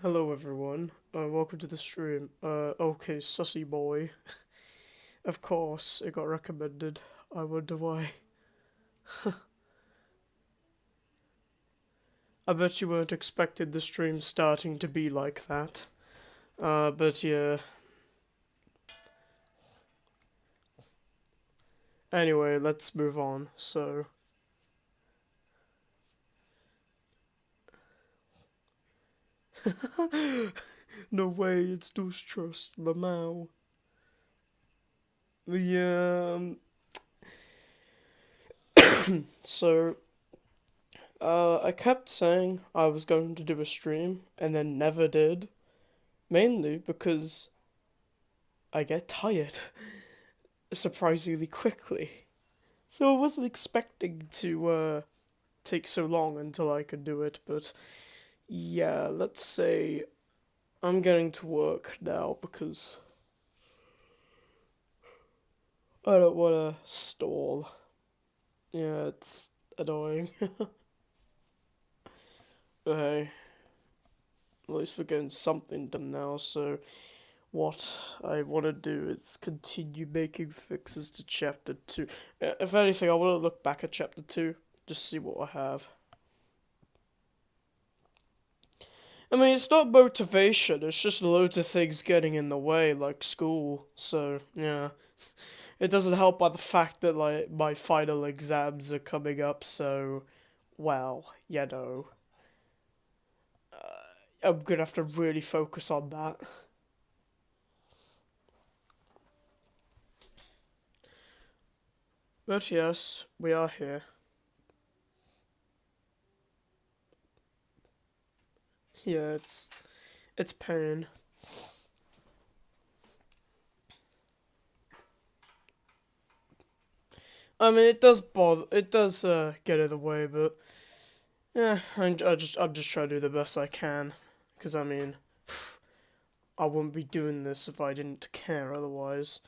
Hello everyone, welcome to the stream. Okay, sussy boy. Of course, it got recommended. I wonder why. I bet you weren't expecting the stream starting to be like that. But yeah. Anyway, let's move on. So, no way, it's dusttrust, Lamau. Yeah, so, I kept saying I was going to do a stream, and then never did. Mainly because I get tired surprisingly quickly. So I wasn't expecting to take so long until I could do it, but yeah, let's say I'm getting to work now because I don't want to stall. Yeah, it's annoying. But hey, at least we're getting something done now, so what I want to do is continue making fixes to Chapter 2. If anything, I want to look back at Chapter 2, just see what I have. I mean, it's not motivation, it's just loads of things getting in the way, like school, so, yeah. It doesn't help by the fact that, like, my final exams are coming up, so, well, I'm gonna have to really focus on that. But yes, we are here. Yeah, it's pain. I mean, it does, get in the way, but, yeah, I'm just trying to do the best I can. Because, I mean, I wouldn't be doing this if I didn't care otherwise.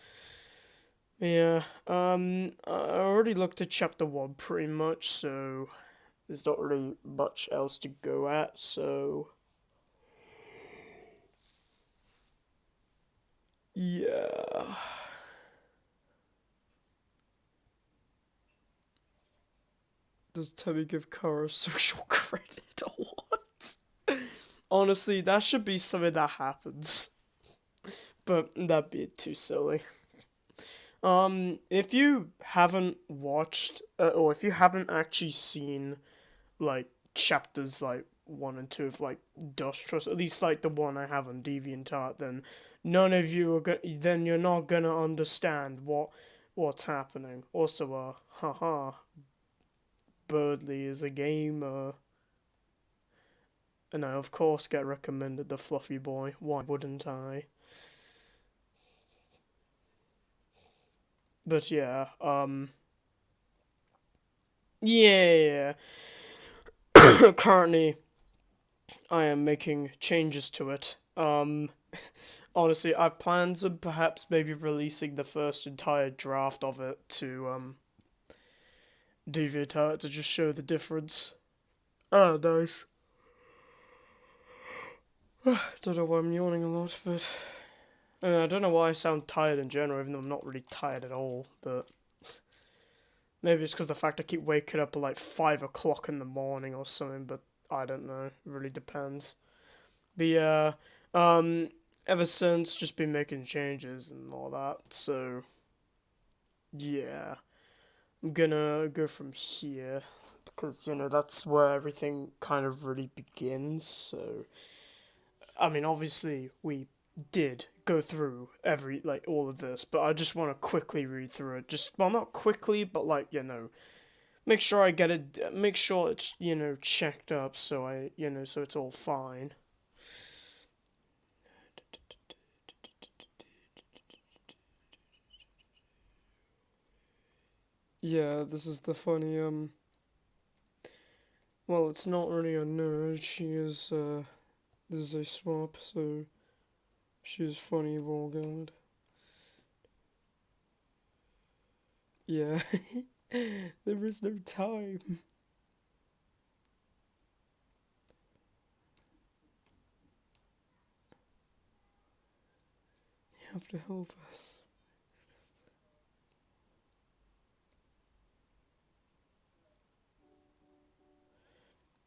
Yeah, I already looked at chapter 1 pretty much, so there's not really much else to go at, so. Yeah. Does Tubby give Kara social credit or what? Honestly, that should be something that happens. But that'd be too silly. If you haven't watched, or if you haven't actually seen, like, chapters, like, 1 and 2 of, like, Dust Trust, at least, like, the one I have on DeviantArt, then none of you then you're not gonna understand what's happening. Also, haha, Birdly is a gamer. And I, of course, get recommended the Fluffy Boy. Why wouldn't I? But yeah, yeah. Currently, I am making changes to it. Honestly, I have plans of perhaps maybe releasing the first entire draft of it to DeviantArt to just show the difference. Oh, nice. Don't know why I'm yawning a lot, but I don't know why I sound tired in general, even though I'm not really tired at all. But maybe it's because the fact I keep waking up at like 5 o'clock in the morning or something. But I don't know. It really depends. But yeah, um, ever since just been making changes and all that. So yeah, I'm gonna go from here because that's where everything kind of really begins. So I mean, obviously we did go through every like all of this, but I just want to quickly read through it. Just well, not quickly, but like make sure I get it. Make sure it's checked up, so so it's all fine. Yeah, this is the funny well, it's not really a nerd. She is this is a swap, so she is funny Volgard. Yeah. There is no time. have to help us.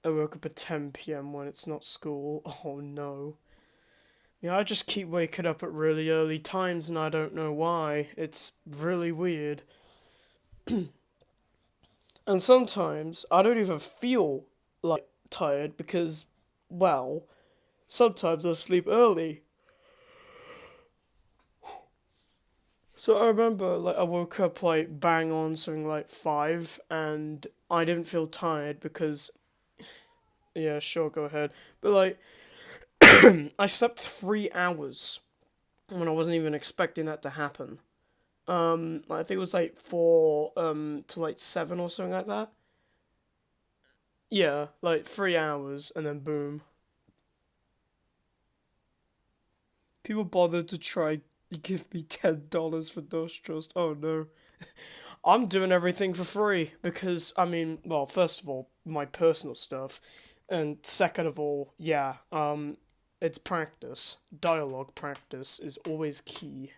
I woke up at 10 p.m. when it's not school. Oh no. Yeah, I just keep waking up at really early times and I don't know why. It's really weird. And sometimes I don't even feel like tired because, well, sometimes I sleep early. So I remember, like, I woke up, like, bang on something like 5, and I didn't feel tired because, yeah, sure, go ahead. But, like, I slept 3 hours when I wasn't even expecting that to happen. I think it was, like, 4, to, like, 7 or something like that. Yeah, like, 3 hours, and then boom. People bothered to try give me $10 for dusttrust. Oh no. I'm doing everything for free because I mean, well, first of all, my personal stuff, and second of all, yeah, it's practice. Dialogue practice is always key.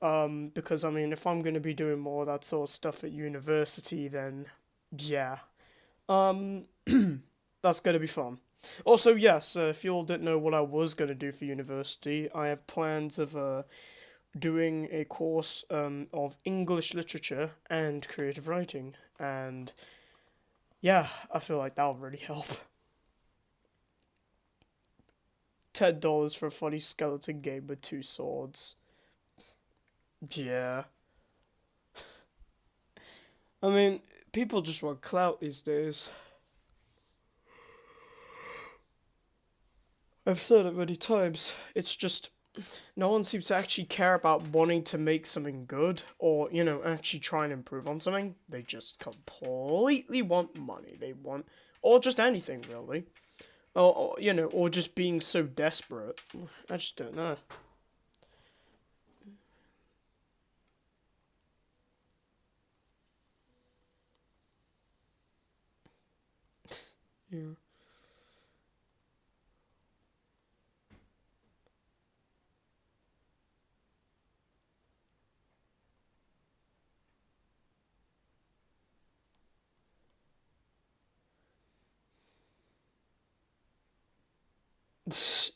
Because I mean, if I'm gonna be doing more of that sort of stuff at university, then yeah, um, that's gonna be fun. Also, yes, if you all didn't know what I was gonna do for university, I have plans of doing a course of English literature and creative writing. And yeah, I feel like that'll really help. $10 for a funny skeleton game with two swords. Yeah. I mean, people just want clout these days. I've said it many times. It's just no one seems to actually care about wanting to make something good or, actually try and improve on something. They just completely want money. They want, or just anything really. Or just being so desperate. I just don't know. Yeah.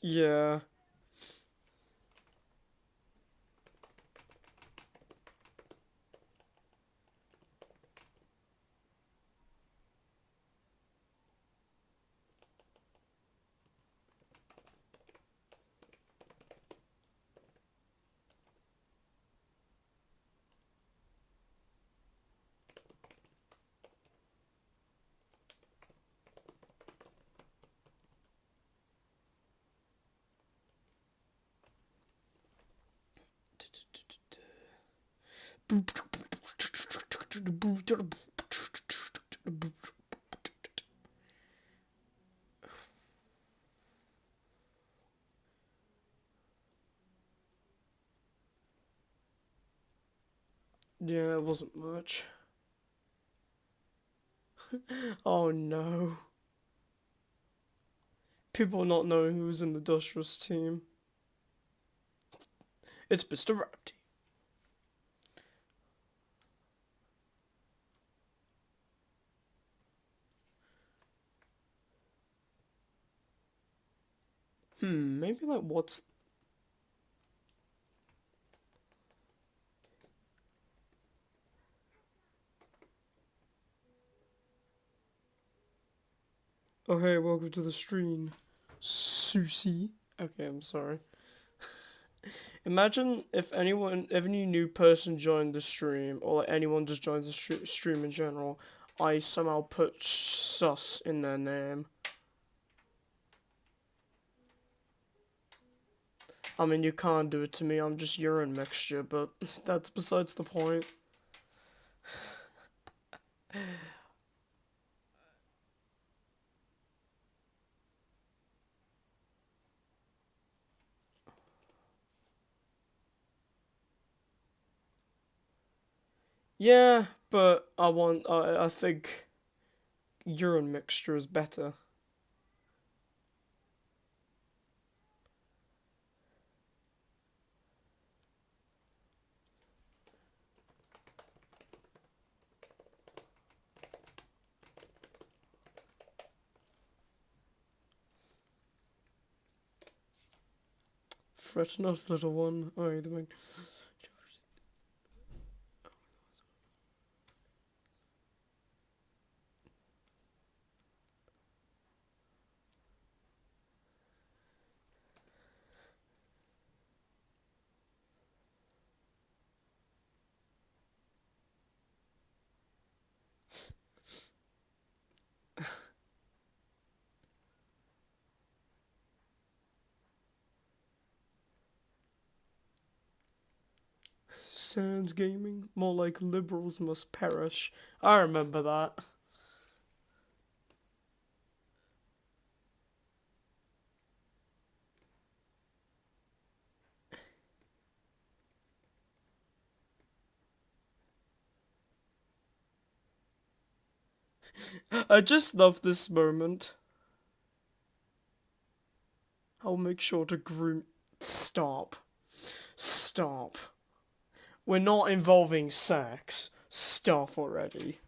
Yeah. Yeah, it wasn't much. Oh no. People not knowing who was in the Dustrous team. It's Mr. Rapti. Maybe like what's. Oh hey, welcome to the stream. Sussy. Okay, I'm sorry. Imagine if any new person joined the stream, or like anyone just joins the stream in general, I somehow put sus in their name. I mean, you can't do it to me, I'm just urine mixture, but that's besides the point. Yeah, but I think urine mixture is better. fret not, little one. I, the man. Sans gaming, more like liberals must perish. I remember that. I just love this moment. I'll make sure to groom. Stop. Stop. We're not involving sex. Stop already.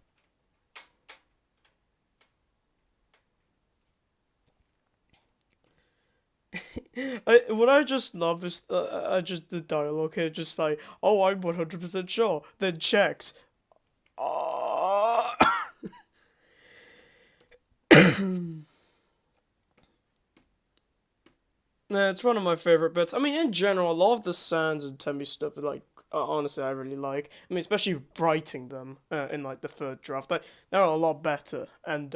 What I just love is just the dialogue here, just like, oh, I'm 100% sure. Then checks. Yeah, it's one of my favorite bits. I mean, in general, a lot of the Sans and Temmie stuff, like, honestly, I really like. I mean, especially writing them in, like, the third draft. Like, they're a lot better, and,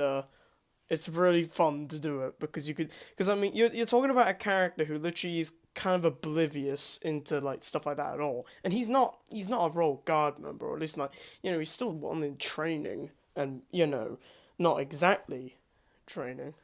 it's really fun to do it, because you could, because, I mean, you're talking about a character who literally is kind of oblivious into, like, stuff like that at all. And he's not a Royal Guard member, or at least, like, he's still one in training, and, not exactly training.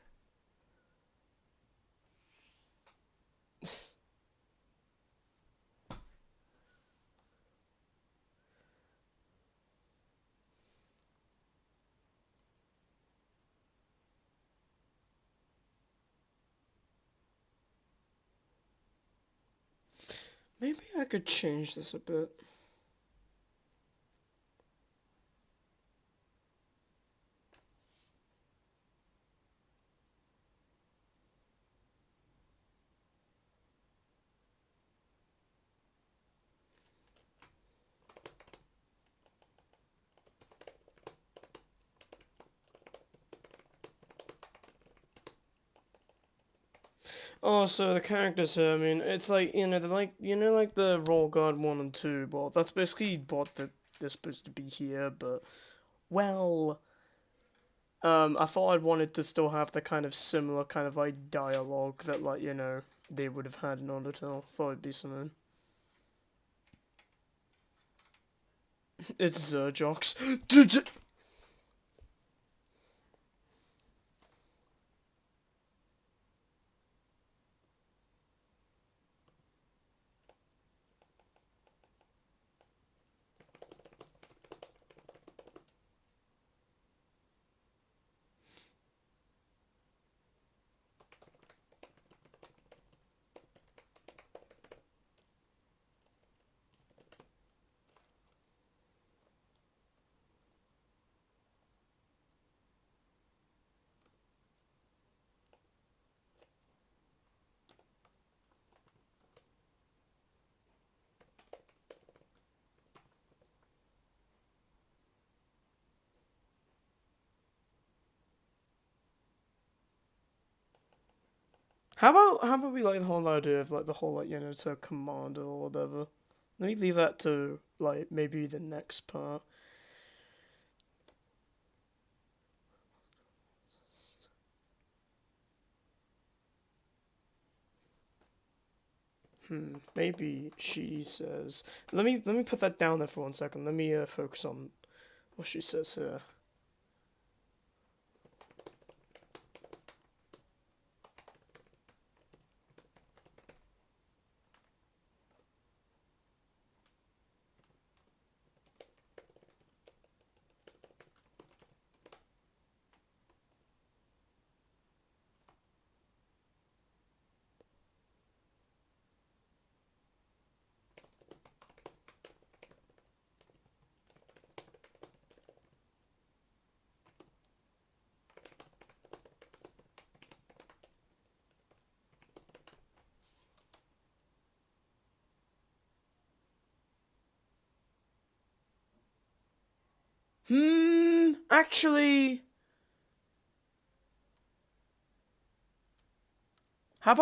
Maybe I could change this a bit. Oh, so the characters here, I mean, it's like, they're like, like the Royal Guard 1 and 2, well, that's basically what they're supposed to be here, but, well, I thought I wanted to still have the kind of similar kind of, like, dialogue that, like, they would have had in Undertale. Thought it'd be something. It's Zerjox. How about we like the whole idea of like the whole like to commander or whatever. Let me leave that to like maybe the next part. Maybe she says. Let me put that down there for 1 second. Let me focus on what she says here. Actually, how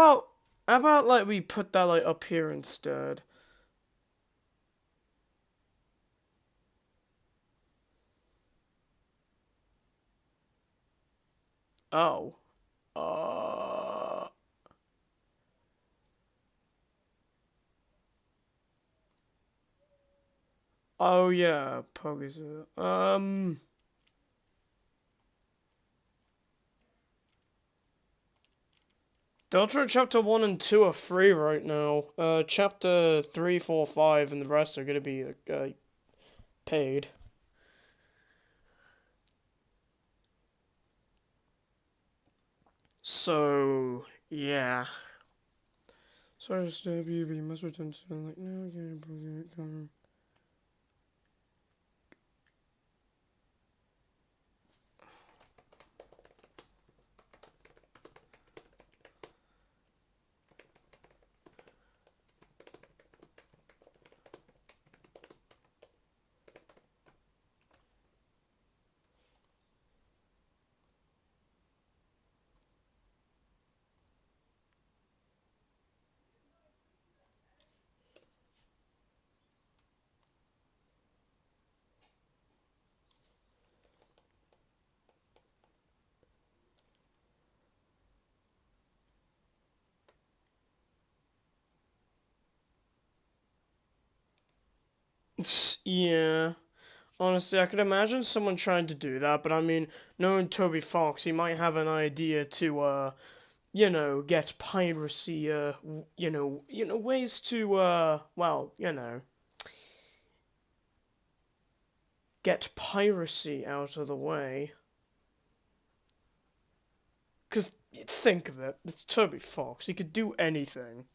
about like we put that like up here instead? Oh. Uh. Oh yeah, Poggy's. Delta Chapter 1 and 2 are free right now. Chapter 3, 4, 5, and the rest are gonna be paid. So, yeah. So, you must return to like, no, yeah. Honestly, I could imagine someone trying to do that, but I mean, knowing Toby Fox, he might have an idea to, get piracy, ways to, get piracy out of the way. Because, think of it, it's Toby Fox, he could do anything.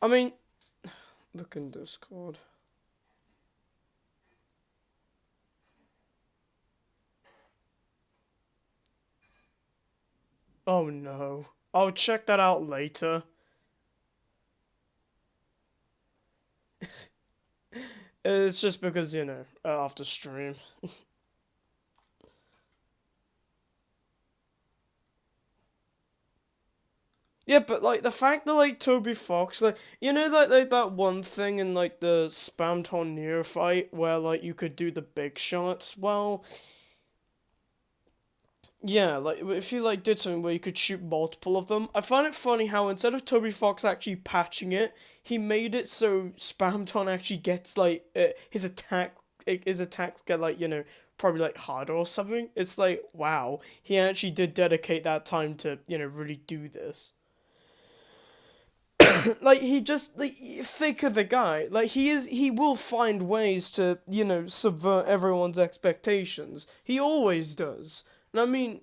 I mean, look in Discord. Oh no. I'll check that out later. It's just because, after stream. Yeah, but like the fact that like Toby Fox, like like that one thing in like the Spam Tornado fight where like you could do the big shots. Well, yeah, like if you like did something where you could shoot multiple of them, I find it funny how instead of Toby Fox actually patching it, he made it so Spamton actually gets like his attacks get like probably like harder or something. It's like wow, he actually did dedicate that time to really do this. Like he just like think of the guy. Like he will find ways to subvert everyone's expectations. He always does. And I mean,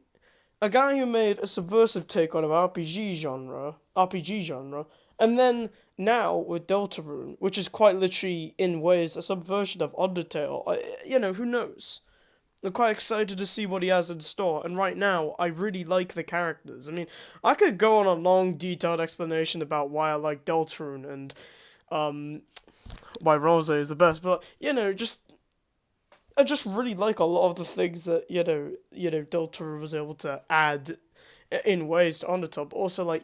a guy who made a subversive take on an RPG genre, and then now with Deltarune, which is quite literally in ways a subversion of Undertale. Who knows? I'm quite excited to see what he has in store, and right now, I really like the characters. I mean, I could go on a long, detailed explanation about why I like Deltarune and um, why Rose is the best, but I just really like a lot of the things that Deltarune was able to add in ways to Undertale, but also like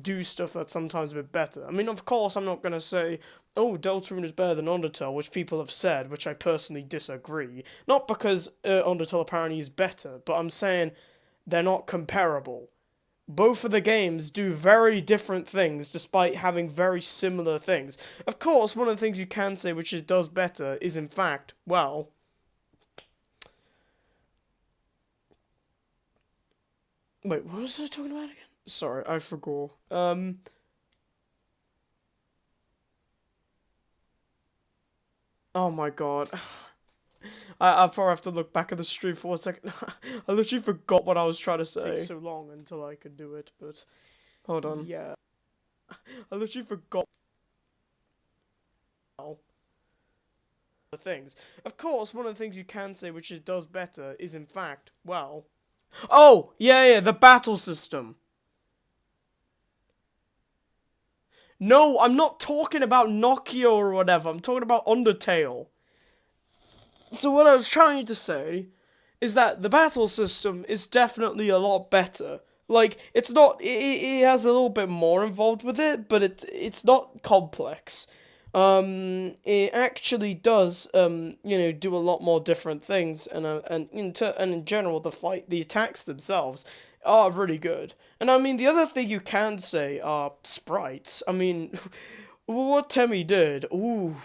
do stuff that's sometimes a bit better. I mean, of course, I'm not gonna say, oh, Deltarune is better than Undertale, which people have said, which I personally disagree. Not because Undertale apparently is better, but I'm saying they're not comparable. Both of the games do very different things despite having very similar things. Of course, one of the things you can say which it does better is, in fact, well. Wait, what was I talking about again? Sorry, I forgot. Oh my god. I probably have to look back at the stream for 1 second. I literally forgot what I was trying to say. It takes so long until I could do it, but hold on. Yeah. I literally forgot the things. Of course, one of the things you can say which it does better is, in fact, well, Oh, yeah, the battle system. No, I'm not talking about Nokia or whatever. I'm talking about Undertale. So what I was trying to say is that the battle system is definitely a lot better. Like it's not, it has a little bit more involved with it, but it's not complex. It actually does do a lot more different things, and in general the attacks themselves are really good. And I mean the other thing you can say are sprites. I mean, what Temmie did, ooh.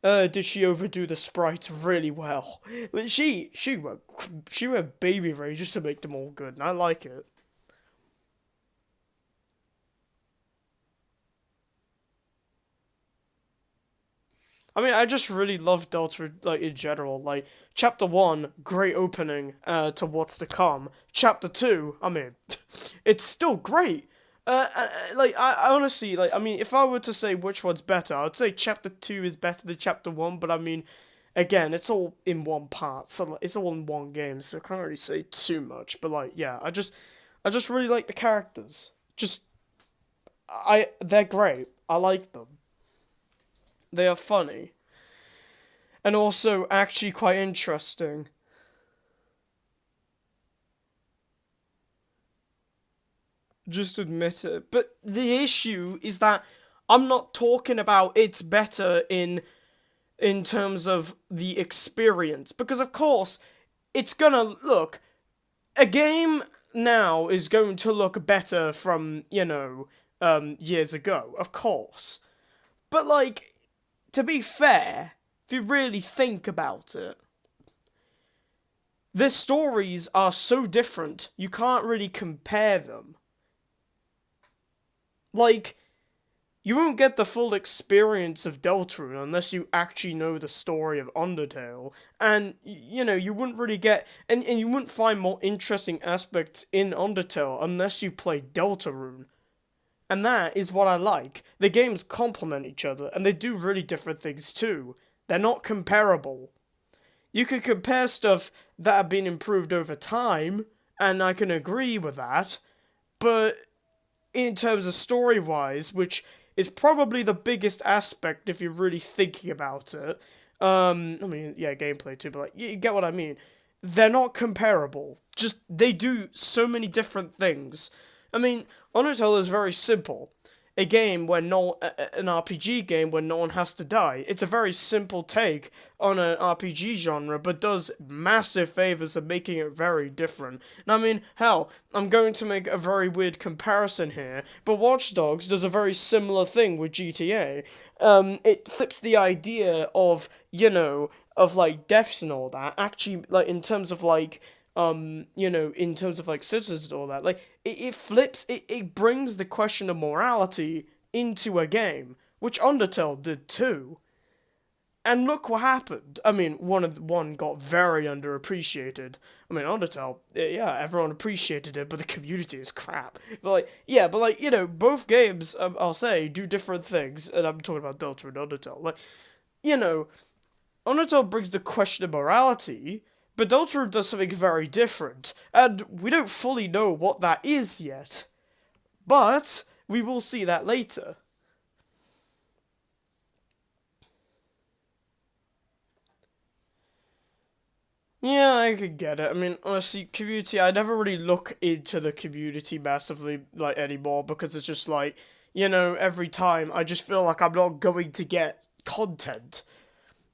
Did she overdo the sprites really well? Like, she went baby rage just to make them all good, and I like it. I mean, I just really love Delta, like, in general. Like, Chapter 1, great opening to what's to come. Chapter 2, I mean, it's still great. I honestly, like, I mean, if I were to say which one's better, I'd say Chapter 2 is better than Chapter 1, but I mean, again, it's all in one part, so like, it's all in one game, so I can't really say too much. But, like, yeah, I just really like the characters. They're great. I like them. They are funny. And also actually quite interesting. Just admit it. But the issue is that I'm not talking about it's better in terms of the experience, because of course it's gonna look, a game now is going to look better from years ago, of course. But like, to be fair, if you really think about it, the stories are so different, you can't really compare them. Like, you won't get the full experience of Deltarune unless you actually know the story of Undertale. And, you wouldn't really get. And you wouldn't find more interesting aspects in Undertale unless you play Deltarune. And that is what I like. The games complement each other, and they do really different things too. They're not comparable. You can compare stuff that have been improved over time, and I can agree with that, but in terms of story wise, which is probably the biggest aspect if you're really thinking about it. I mean, yeah, gameplay too, but like, you get what I mean. They're not comparable. Just, they do so many different things. I mean, Undertale is very simple. A game where an RPG game where no one has to die. It's a very simple take on an RPG genre, but does massive favors of making it very different. And I mean, hell, I'm going to make a very weird comparison here, but Watch Dogs does a very similar thing with GTA. It flips the idea of, of like deaths and all that, actually, like, in terms of like, in terms of like citizens and all that, like it flips, it brings the question of morality into a game, which Undertale did too. And look what happened. I mean, one got very underappreciated. I mean, Undertale, yeah, everyone appreciated it, but the community is crap. But like, yeah, but like, both games, I'll say, do different things, and I'm talking about Delta and Undertale. Like, you know, Undertale brings the question of morality, but Deltarune does something very different, and we don't fully know what that is yet. But we will see that later. Yeah, I could get it. I mean, honestly, community, I never really look into the community massively, like, anymore, because it's just like, every time I just feel like I'm not going to get content.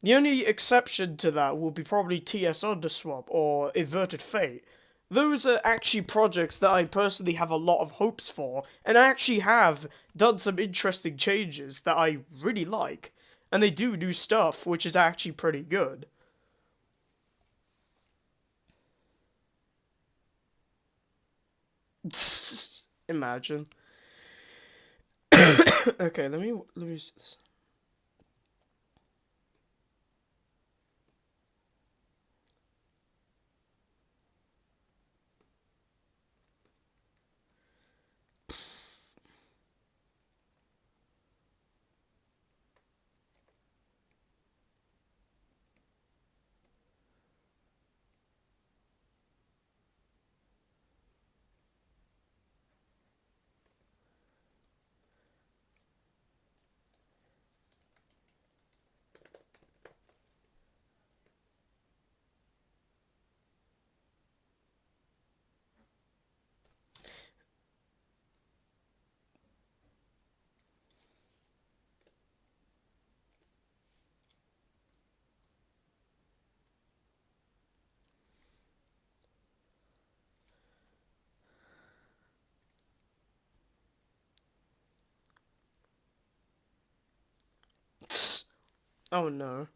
The only exception to that will be probably TS Underswap or Inverted Fate. Those are actually projects that I personally have a lot of hopes for, and I actually have done some interesting changes that I really like. And they do new stuff, which is actually pretty good. Imagine. Okay, let me. Oh no.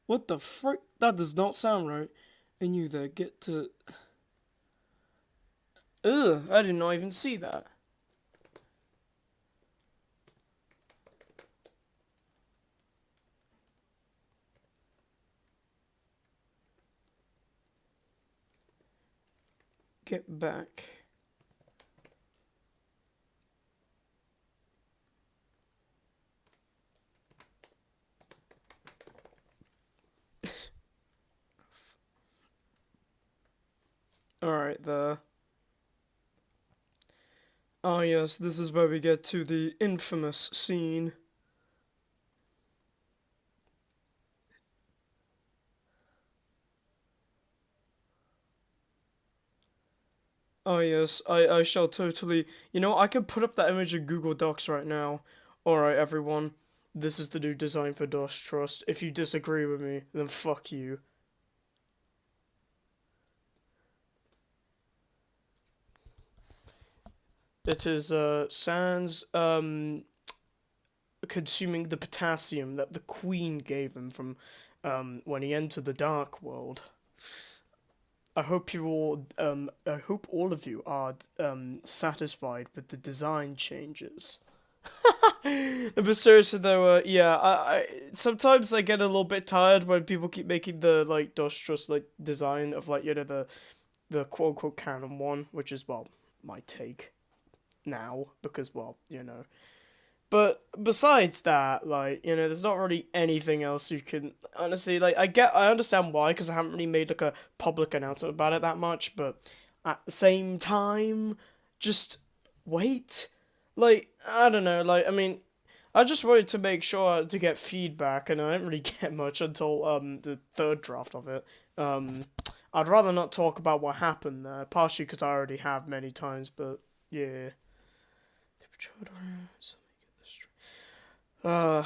What the frick? That does not sound right. And you there, get to. Ugh, I did not even see that. Get back. Alright, there. Oh yes, this is where we get to the infamous scene. Oh yes, I shall totally. You know, I could put up that image in Google Docs right now. Alright, everyone. This is the new design for Dust Trust. If you disagree with me, then fuck you. It is, Sans, consuming the potassium that the Queen gave him from, when he entered the Dark World. I hope all of you are, satisfied with the design changes. But seriously though, yeah, sometimes I get a little bit tired when people keep making the like Dust Trust like design of like the quote unquote canon one, which is well my take now because well But besides that, like there's not really anything else you can honestly like. I understand why because I haven't really made like a public announcement about it that much, but at the same time, just wait. Like I don't know, like I mean, I just wanted to make sure to get feedback, and I didn't really get much until the third draft of it. I'd rather not talk about what happened there, partially because I already have many times, but yeah. Uh,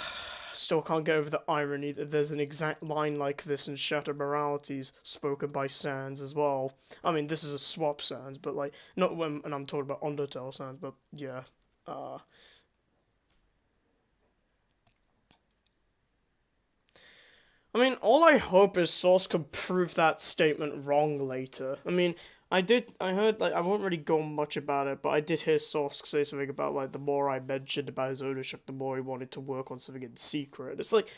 Still can't get over the irony that there's an exact line like this in Shattered Moralities spoken by Sans as well. I mean, this is a swap Sans, but like, not when, and I'm talking about Undertale Sans, but yeah. Uh, I mean, all I hope is Source can prove that statement wrong later. I mean, I heard, like, I won't really go much about it, but I did hear Source say something about, like, the more I mentioned about his ownership, the more he wanted to work on something in secret. It's like,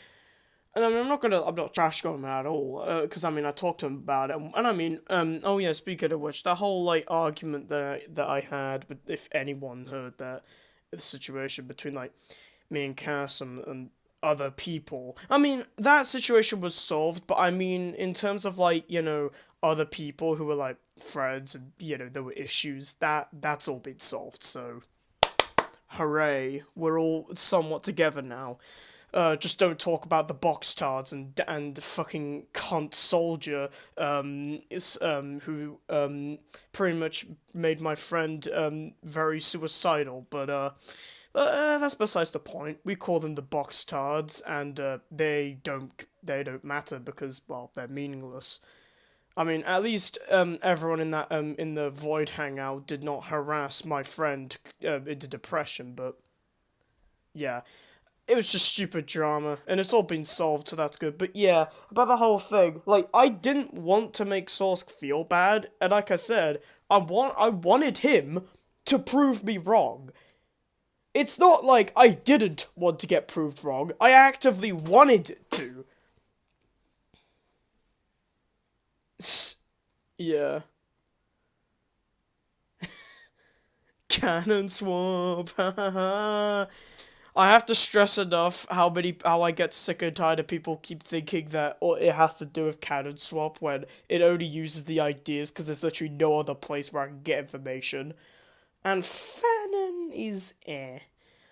and I mean, I'm not trash going him at all, because I mean, I talked to him about it, and I mean, oh yeah, speaking of which, that whole, like, argument that I had, but if anyone heard that, the situation between, like, me and Cass and other people. I mean, that situation was solved, but I mean, in terms of like, other people who were like friends and there were issues, that's all been solved, so hooray. We're all somewhat together now. Just don't talk about the box tards and fucking cunt soldier who pretty much made my friend very suicidal, but that's besides the point. We call them the box tards, and they don't matter because well they're meaningless. I mean, at least everyone in that in the void hangout did not harass my friend into depression, but yeah, it was just stupid drama, and it's all been solved, so that's good. But yeah, about the whole thing, like I didn't want to make Sorsk feel bad, and like I said, I wanted him to prove me wrong. It's not like I didn't want to get proved wrong. I actively wanted to. Yeah. Cannon swap. I have to stress enough how I get sick and tired of people keep thinking that it has to do with canon swap when it only uses the ideas because there's literally no other place where I can get information. And fanon is eh.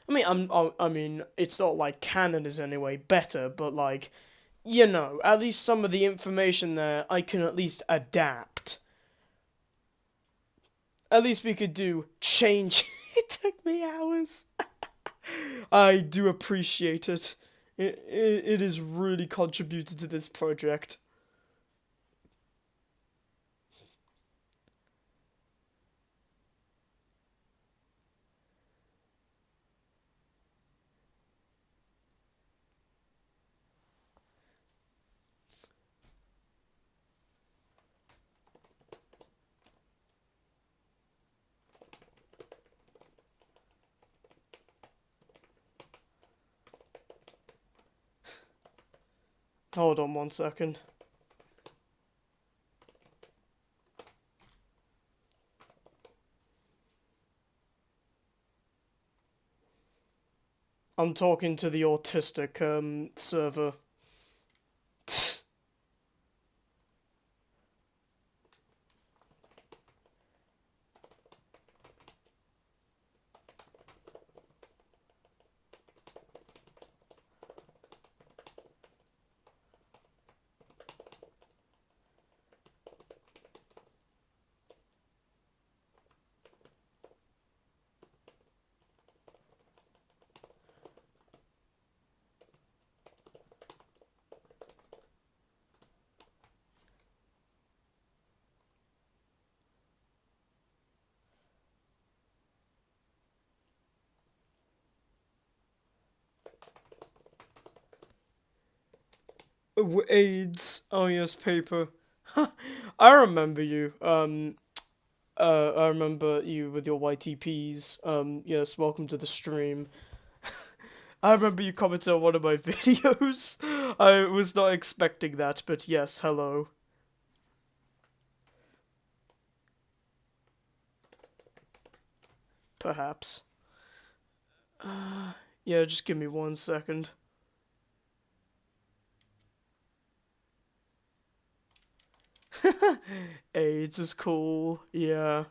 I mean, it's not like canon is anyway better, but like, at least some of the information there I can at least adapt. At least we could do change. It took me hours. I do appreciate it. It has really contributed to this project. Hold on 1 second. I'm talking to the autistic server. AIDS. Oh yes, paper. I remember you. I remember you with your YTPs. Yes, welcome to the stream. I remember you commented on one of my videos. I was not expecting that, but yes, hello. Perhaps. Yeah, just give me 1 second. AIDS is cool, yeah.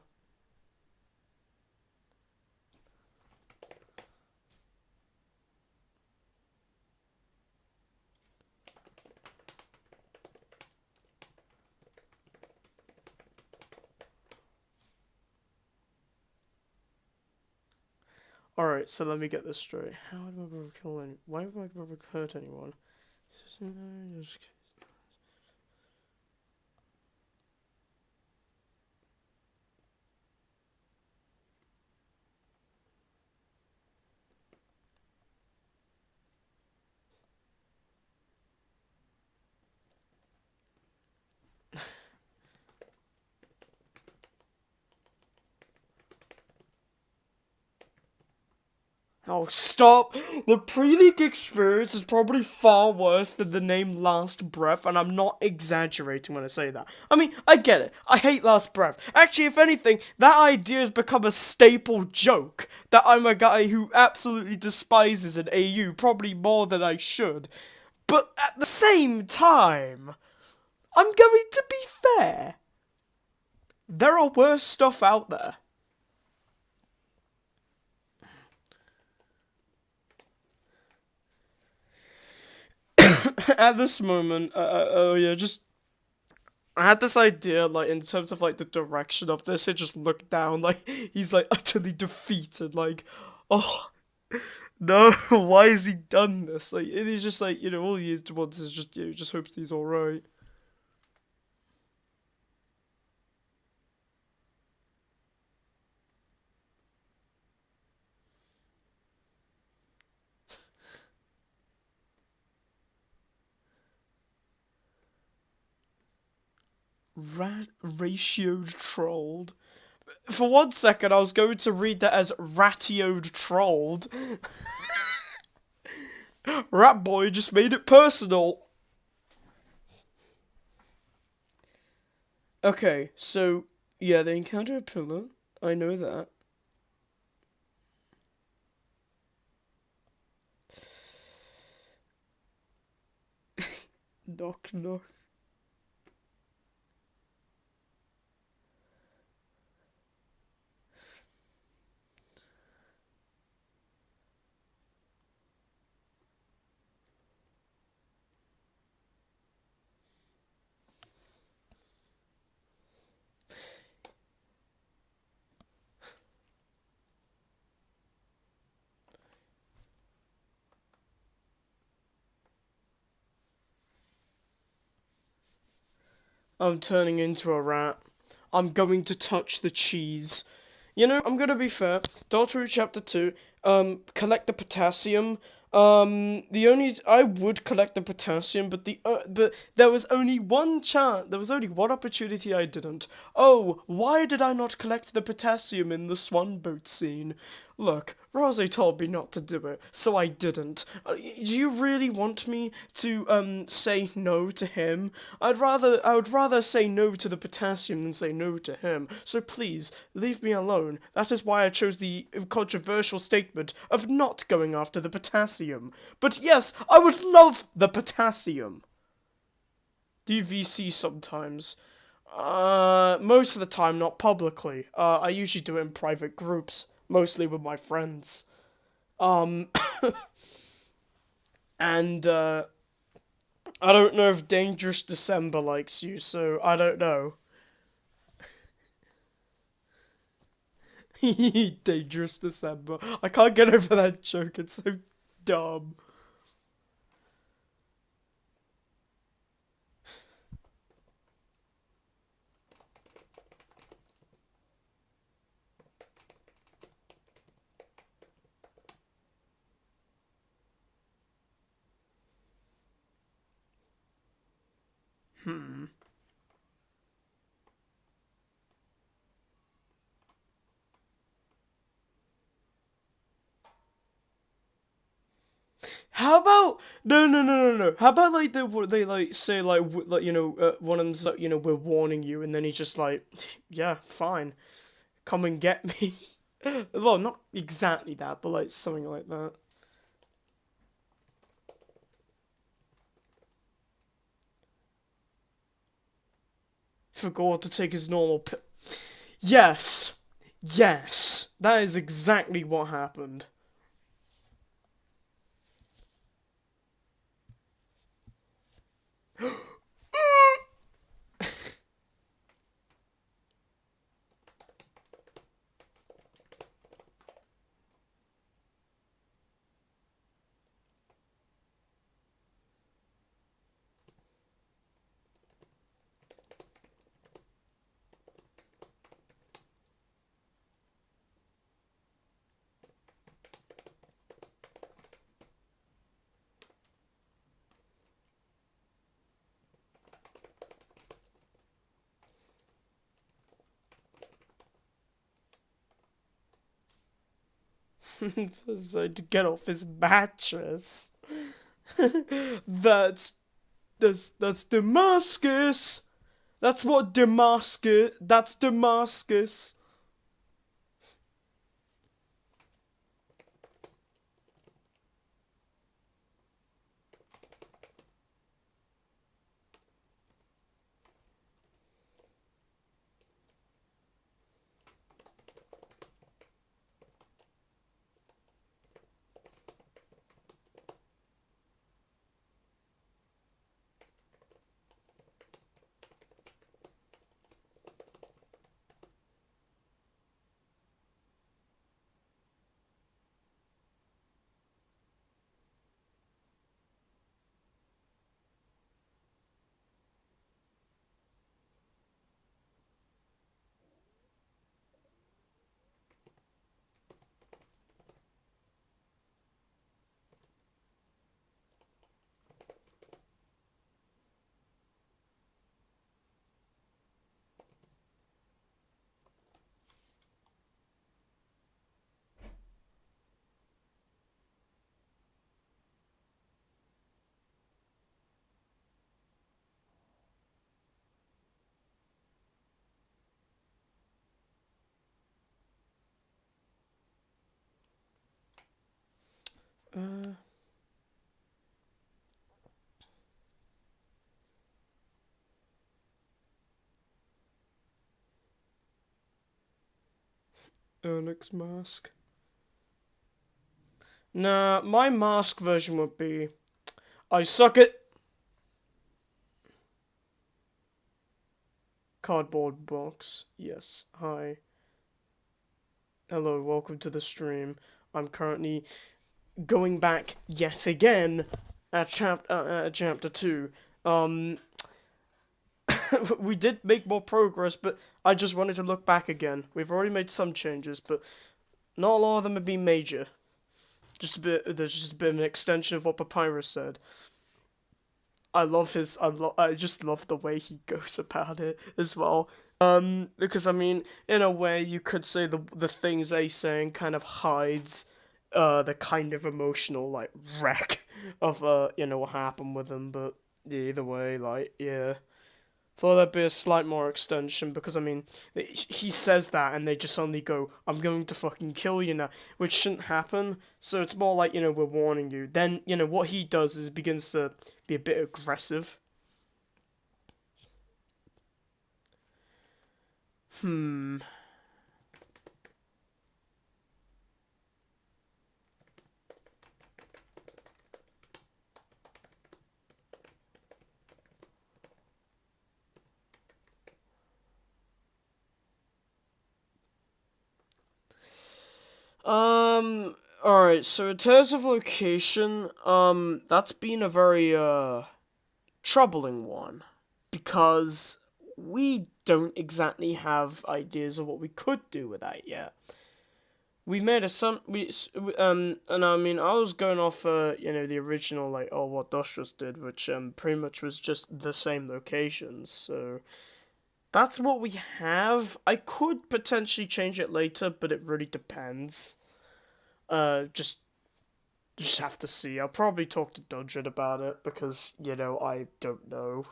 Alright, so let me get this straight. How would my brother kill any- Why would my brother hurt anyone? Oh, stop! The pre-league experience is probably far worse than the name Last Breath, and I'm not exaggerating when I say that. I mean, I get it. I hate Last Breath. Actually, if anything, that idea has become a staple joke. That I'm a guy who absolutely despises an AU, probably more than I should. But at the same time, I'm going to be fair. There are worse stuff out there. At this moment, oh yeah, just I had this idea, like, in terms of, like, the direction of this, it just looked down, like, he's, like, utterly defeated, like, oh, no, why has he done this? Like, he's just, like, all he wants is just, just hopes he's alright. Ratioed trolled. For 1 second, I was going to read that as ratioed trolled. Rat boy just made it personal. Okay, so, yeah, they encounter a pillar. I know that. Knock knock. I'm turning into a rat. I'm going to touch the cheese. You know, I'm gonna be fair. Dalton Chapter 2, collect the potassium. The only I would collect the potassium, but there was only one chance. There was only one opportunity I didn't. Oh, why did I not collect the potassium in the swan boat scene? Look, Rose told me not to do it, so I didn't. Do you really want me to say no to him? I would rather say no to the potassium than say no to him. So please leave me alone. That is why I chose the controversial statement of not going after the potassium. But yes, I would love the potassium. DVC sometimes. Most of the time, not publicly. I usually do it in private groups, mostly with my friends. Um, and, I don't know if Dangerous December likes you, so I don't know. Dangerous December. I can't get over that joke, it's so dumb. Hmm. How about no? How about like they like say like like one of them's like we're warning you, and then he's just like yeah fine, come and get me. Well, not exactly that, but like something like that. Forgot to take his normal Yes, yes, that is exactly what happened. So to get off his mattress. that's that's Damascus. That's what Damascus. That's Damascus. Uh, Onyx mask. Nah, my mask version would be, I suck it. Cardboard box. Yes. Hi. Hello, welcome to the stream. I'm currently going back yet again at chapter 2. We did make more progress, but I just wanted to look back again. We've already made some changes, but not a lot of them have been major. There's just a bit of an extension of what Papyrus said. I just love the way he goes about it as well. Because I mean, in a way, you could say the things he's saying kind of hides, the kind of emotional like wreck of what happened with him. But yeah, either way, like yeah, thought there'd be a slight more extension because I mean, he says that and they just suddenly go, "I'm going to fucking kill you now," which shouldn't happen. So it's more like we're warning you. Then what he does is begins to be a bit aggressive. Hmm. Alright, so in terms of location, that's been a very, troubling one. Because we don't exactly have ideas of what we could do with that yet. We made and I mean, I was going off, the original, like, oh, what dusttrust did, which, pretty much was just the same locations, so that's what we have. I could potentially change it later, but it really depends. Just have to see. I'll probably talk to Dudgeon about it because I don't know.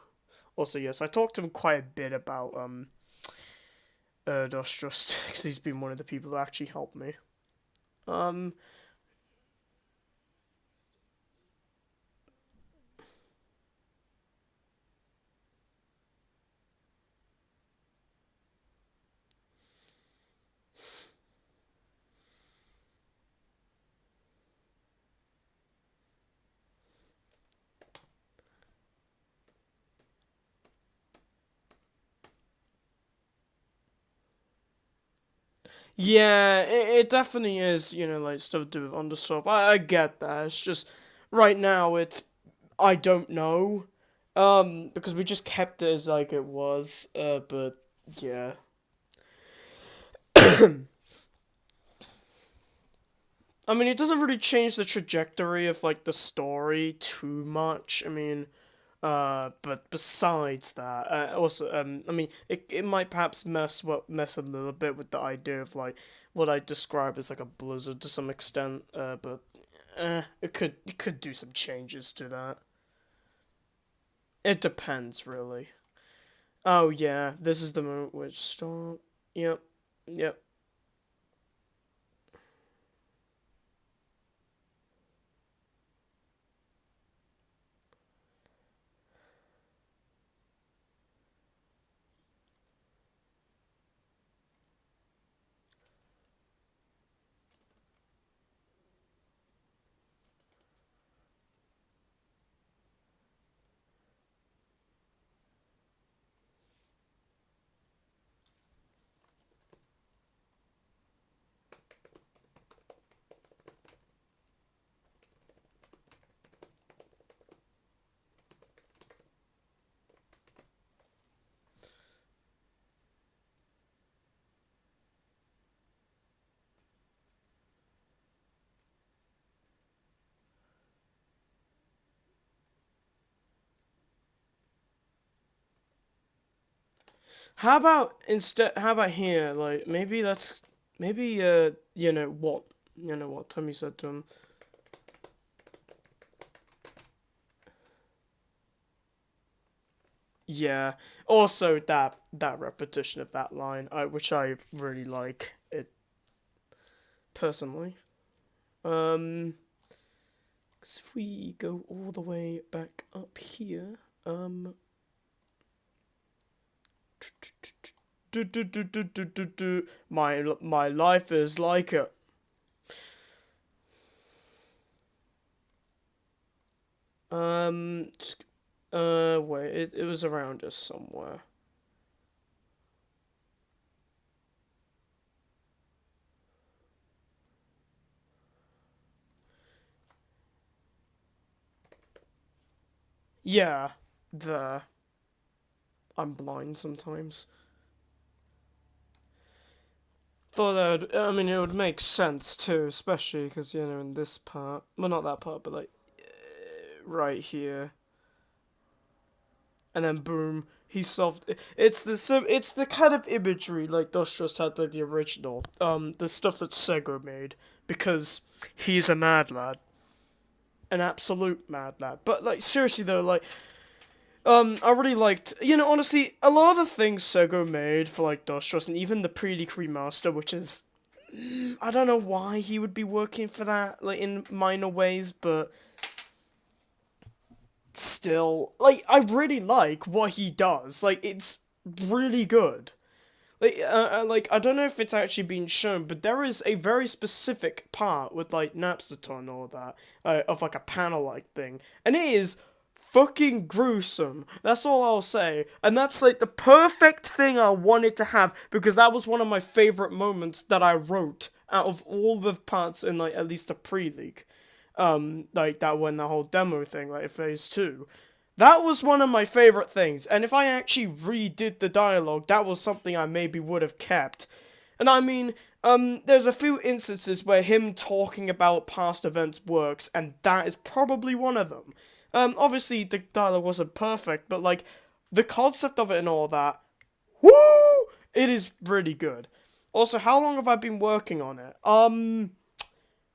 Also, yes, I talked to him quite a bit about Dusttrust because he's been one of the people that actually helped me. Um, yeah, it definitely is. Like stuff to do with Undersop. I get that. It's just right now it's I don't know. Because we just kept it as like it was. But yeah. I mean, it doesn't really change the trajectory of like the story too much. I mean, but besides that, also, I mean, it might perhaps mess a little bit with the idea of like what I describe as like a blizzard to some extent. But it could do some changes to that. It depends really. Oh yeah, this is the moment which stop. Yep, yep. How about instead? How about here? Like maybe what Tommy said to him. Yeah. Also, that repetition of that line, which I really like it personally. 'Cause if we go all the way back up here, My life is like a wait, it was around us somewhere. Yeah, there. I'm blind sometimes. Thought that I mean it would make sense too, especially because in this part, well not that part, but like right here, and then boom, he solved. It's the kind of imagery like dusttrust had like the original, the stuff that Sego made because he's a mad lad, an absolute mad lad. But like seriously though, like I really liked, honestly, a lot of the things Sego made for like dusttrust and even the pre-decree master, which is I don't know why he would be working for that, like in minor ways, but still, like I really like what he does. Like it's really good. Like I don't know if it's actually been shown, but there is a very specific part with like Napster and all that of like a panel like thing, and it is fucking gruesome. That's all I'll say, and that's like the perfect thing I wanted to have because that was one of my favorite moments that I wrote out of all the parts in like at least the pre-leak. Like that when the whole demo thing, like phase two. That was one of my favorite things, and if I actually redid the dialogue, that was something I maybe would have kept. And I mean, there's a few instances where him talking about past events works, and that is probably one of them. Obviously the dialogue wasn't perfect, but like the concept of it and all that, woo, it is really good. Also, how long have I been working on it?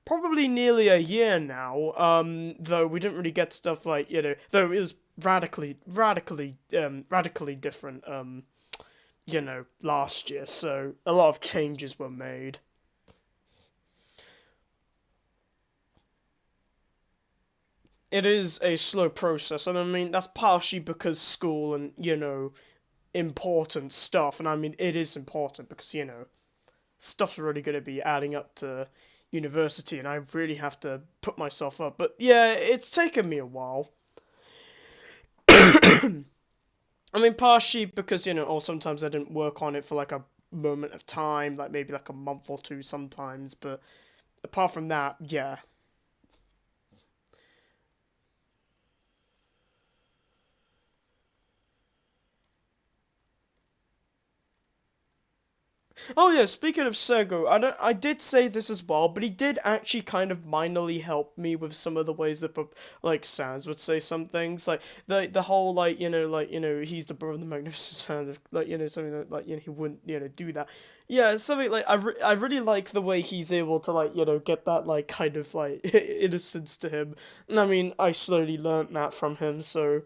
Probably nearly a year now. Though we didn't really get stuff like though it was radically different. Last year, so a lot of changes were made. It is a slow process, and I mean that's partially because school and important stuff, and I mean it is important because stuff's really going to be adding up to university, and I really have to put myself up. But yeah, it's taken me a while. I mean, partially because or sometimes I didn't work on it for like a moment of time, like maybe like a month or two sometimes. But apart from that, yeah, oh yeah, speaking of Sego, I did say this as well, but he did actually kind of minorly help me with some of the ways that like Sans would say some things, like the whole he's the brother of the Magnificent Sans, like something that like he wouldn't do that. Yeah, it's something like I really like the way he's able to like get that like kind of like innocence to him, and I mean I slowly learnt that from him, so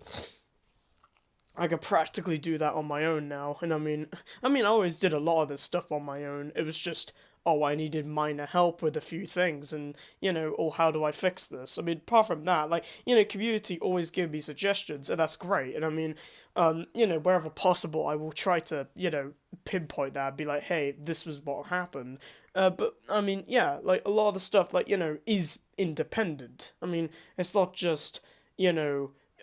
I could practically do that on my own now. And I always did a lot of this stuff on my own. It was just, oh, I needed minor help with a few things, and oh, how do I fix this? I mean, apart from that, like community always give me suggestions, and that's great. And I mean, wherever possible, I will try to pinpoint that, be like, hey, this was what happened. But I mean, yeah, like a lot of the stuff, like is independent. I mean, it's not just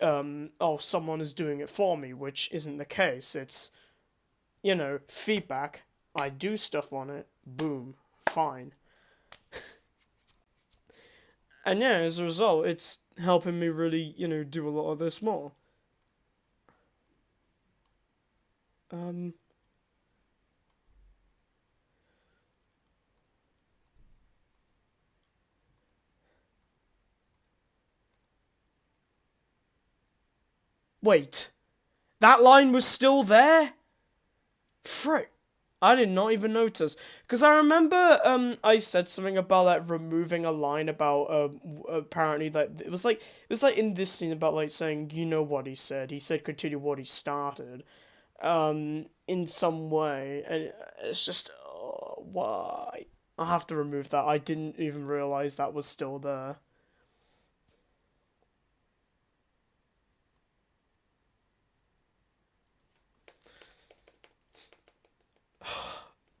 oh, someone is doing it for me, which isn't the case. It's, feedback. I do stuff on it. Boom. Fine. And yeah, as a result, it's helping me really, do a lot of this more. Um, Wait. That line was still there? Frick. I did not even notice because I remember I said something about like removing a line about apparently that it was like in this scene about like saying what he said continue what he started in some way, and it's just why I have to remove that. I didn't even realize that was still there.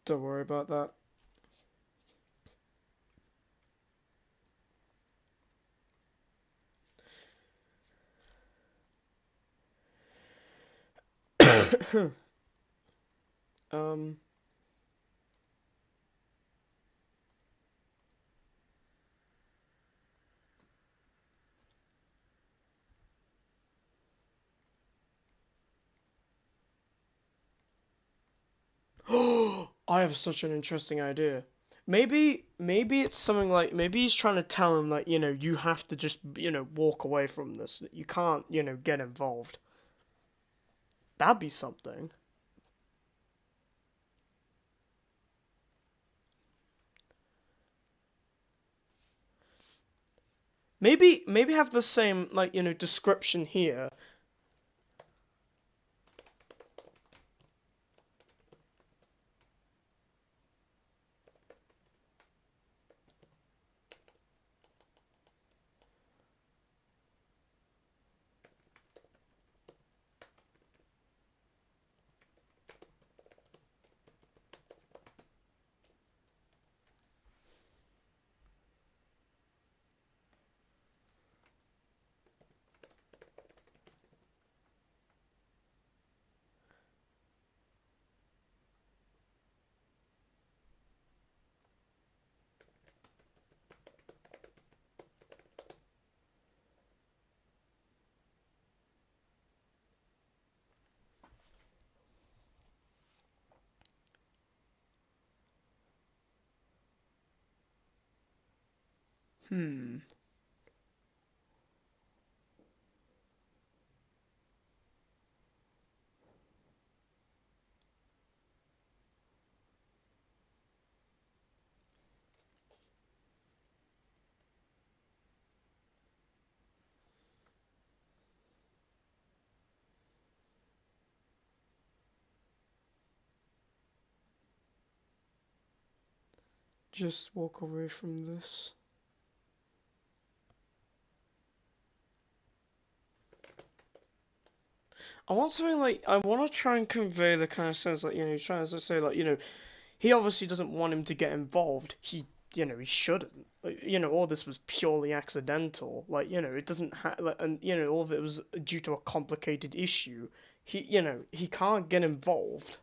Don't worry about that. um. I have such an interesting idea. Maybe it's something like maybe he's trying to tell him like you have to just walk away from this. That you can't get involved. That'd be something. Maybe have the same like description here. Hmm. Just walk away from this. I want something like I want to try and convey the kind of sense like he's trying to say like he obviously doesn't want him to get involved. He shouldn't. Like, all this was purely accidental. Like it doesn't like, and all of it was due to a complicated issue. He can't get involved.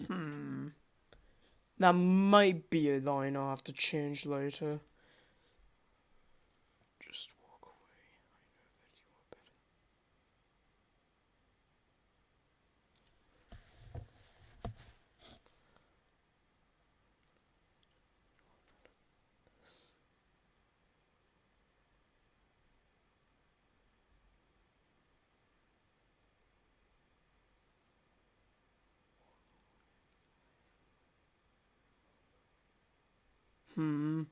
Hmm. That might be a line I'll have to change later. Just walk away. Hmm.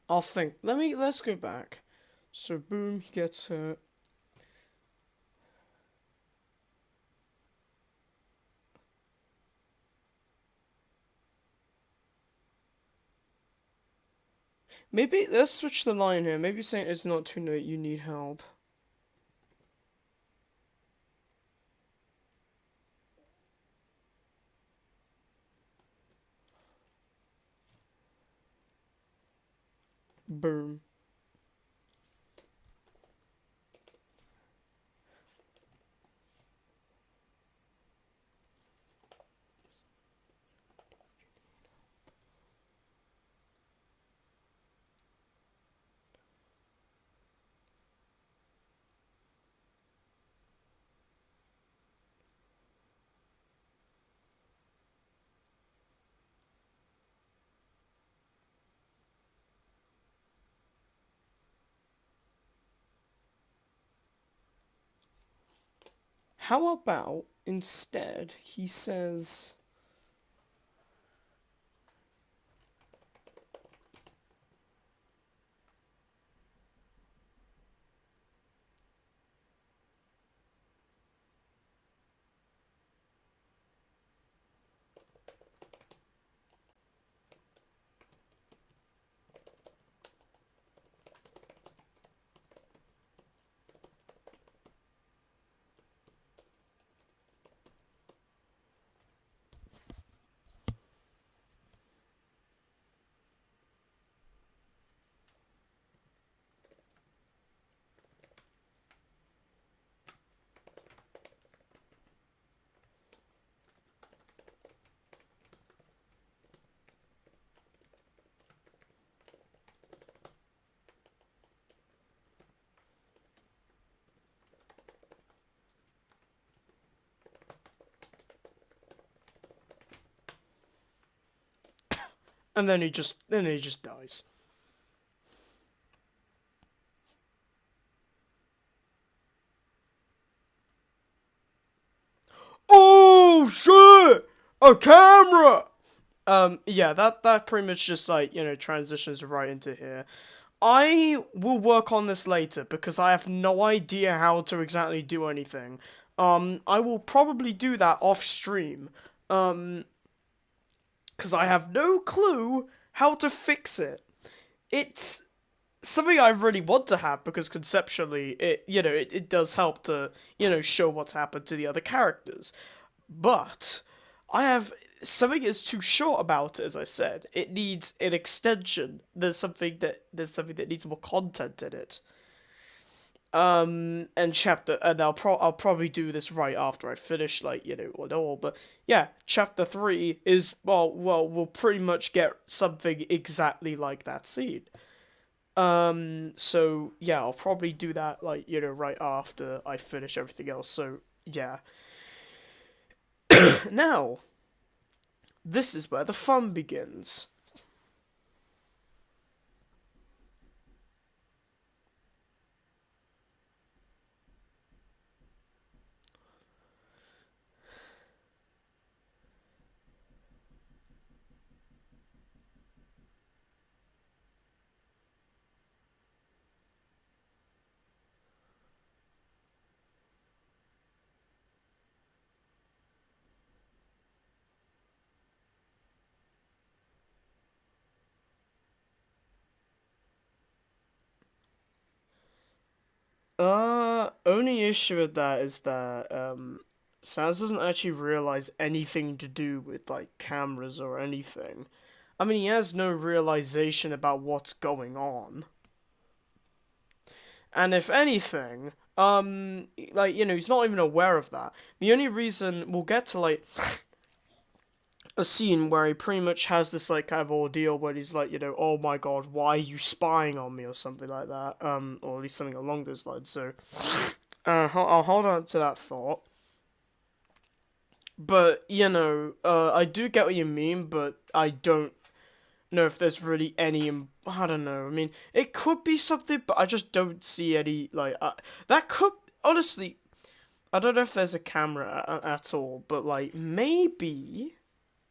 I'll think. Let's go back. So boom, he gets hurt. Maybe let's switch the line here. Maybe saying it's not too late, you need help. Boom. How about instead he says, and then he just dies. Oh shit! A camera! Yeah, that pretty much just like, transitions right into here. I will work on this later because I have no idea how to exactly do anything. I will probably do that off stream. Because I have no clue how to fix it. It's something I really want to have because conceptually it does help to, show what's happened to the other characters. But I have something is too short about it, as I said. It needs an extension. There's something that needs more content in it. And I'll probably do this right after I finish, it all. But yeah, chapter 3 is we'll pretty much get something exactly like that scene. So yeah, I'll probably do that right after I finish everything else. So yeah. Now, this is where the fun begins. Only issue with that is that, Sans doesn't actually realize anything to do with, cameras or anything. I mean, he has no realization about what's going on. And if anything, he's not even aware of that. The only reason we'll get to, a scene where he pretty much has this kind of ordeal where he's oh my god, why are you spying on me or something like that, or at least something along those lines. So I'll hold on to that thought. But I do get what you mean, but I don't know if there's really any. I don't know. I mean, it could be something, but I just don't see any that could honestly. I don't know if there's a camera at all, but maybe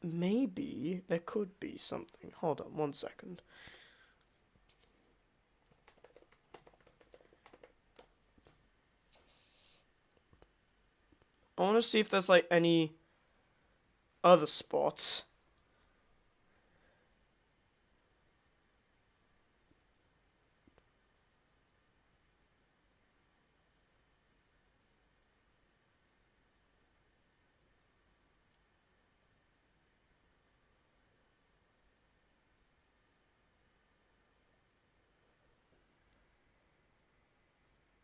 there could be something. Hold on 1 second. I want to see if there's any other spots.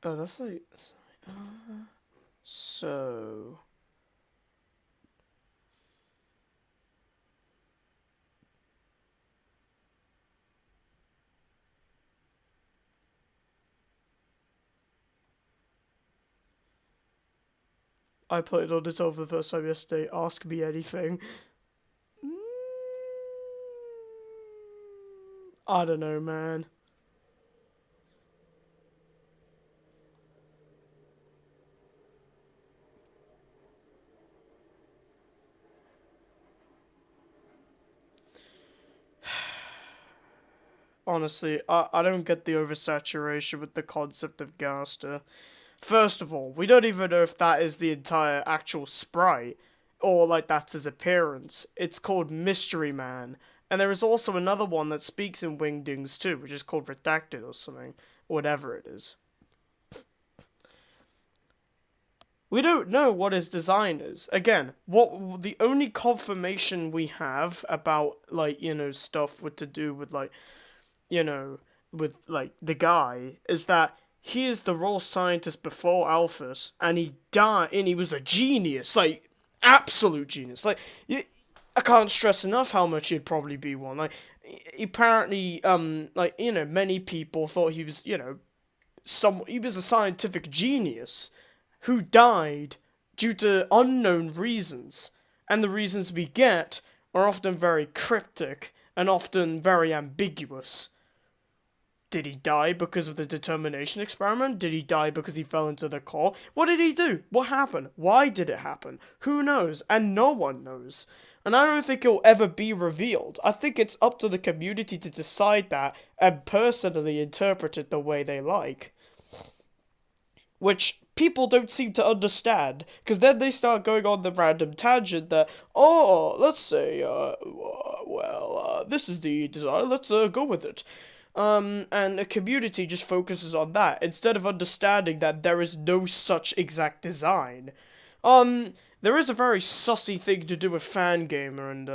Oh, so. I played on it over the first time yesterday. Ask me anything. I don't know, man. Honestly, I don't get the oversaturation with the concept of Gaster. First of all, we don't even know if that is the entire actual sprite, or like that's his appearance. It's called Mystery Man, and there is also another one that speaks in Wingdings too, which is called Redacted or something, whatever it is. We don't know what his design is. Again, what the only confirmation we have about like stuff with to do with like you know, with like the guy is that he is the raw scientist before Alphys, and he died, and he was a genius, like absolute genius. Like I can't stress enough how much he'd probably be one. Like apparently, like many people thought he was, he was a scientific genius who died due to unknown reasons, and the reasons we get are often very cryptic and often very ambiguous. Did he die because of the determination experiment? Did he die because he fell into the core? What did he do? What happened? Why did it happen? Who knows? And no one knows. And I don't think it'll ever be revealed. I think it's up to the community to decide that and personally interpret it the way they like. Which people don't seem to understand, because then they start going on the random tangent that, oh, let's say, this is the design, let's go with it. And a community just focuses on that, instead of understanding that there is no such exact design. There is a very sussy thing to do with Fangamer and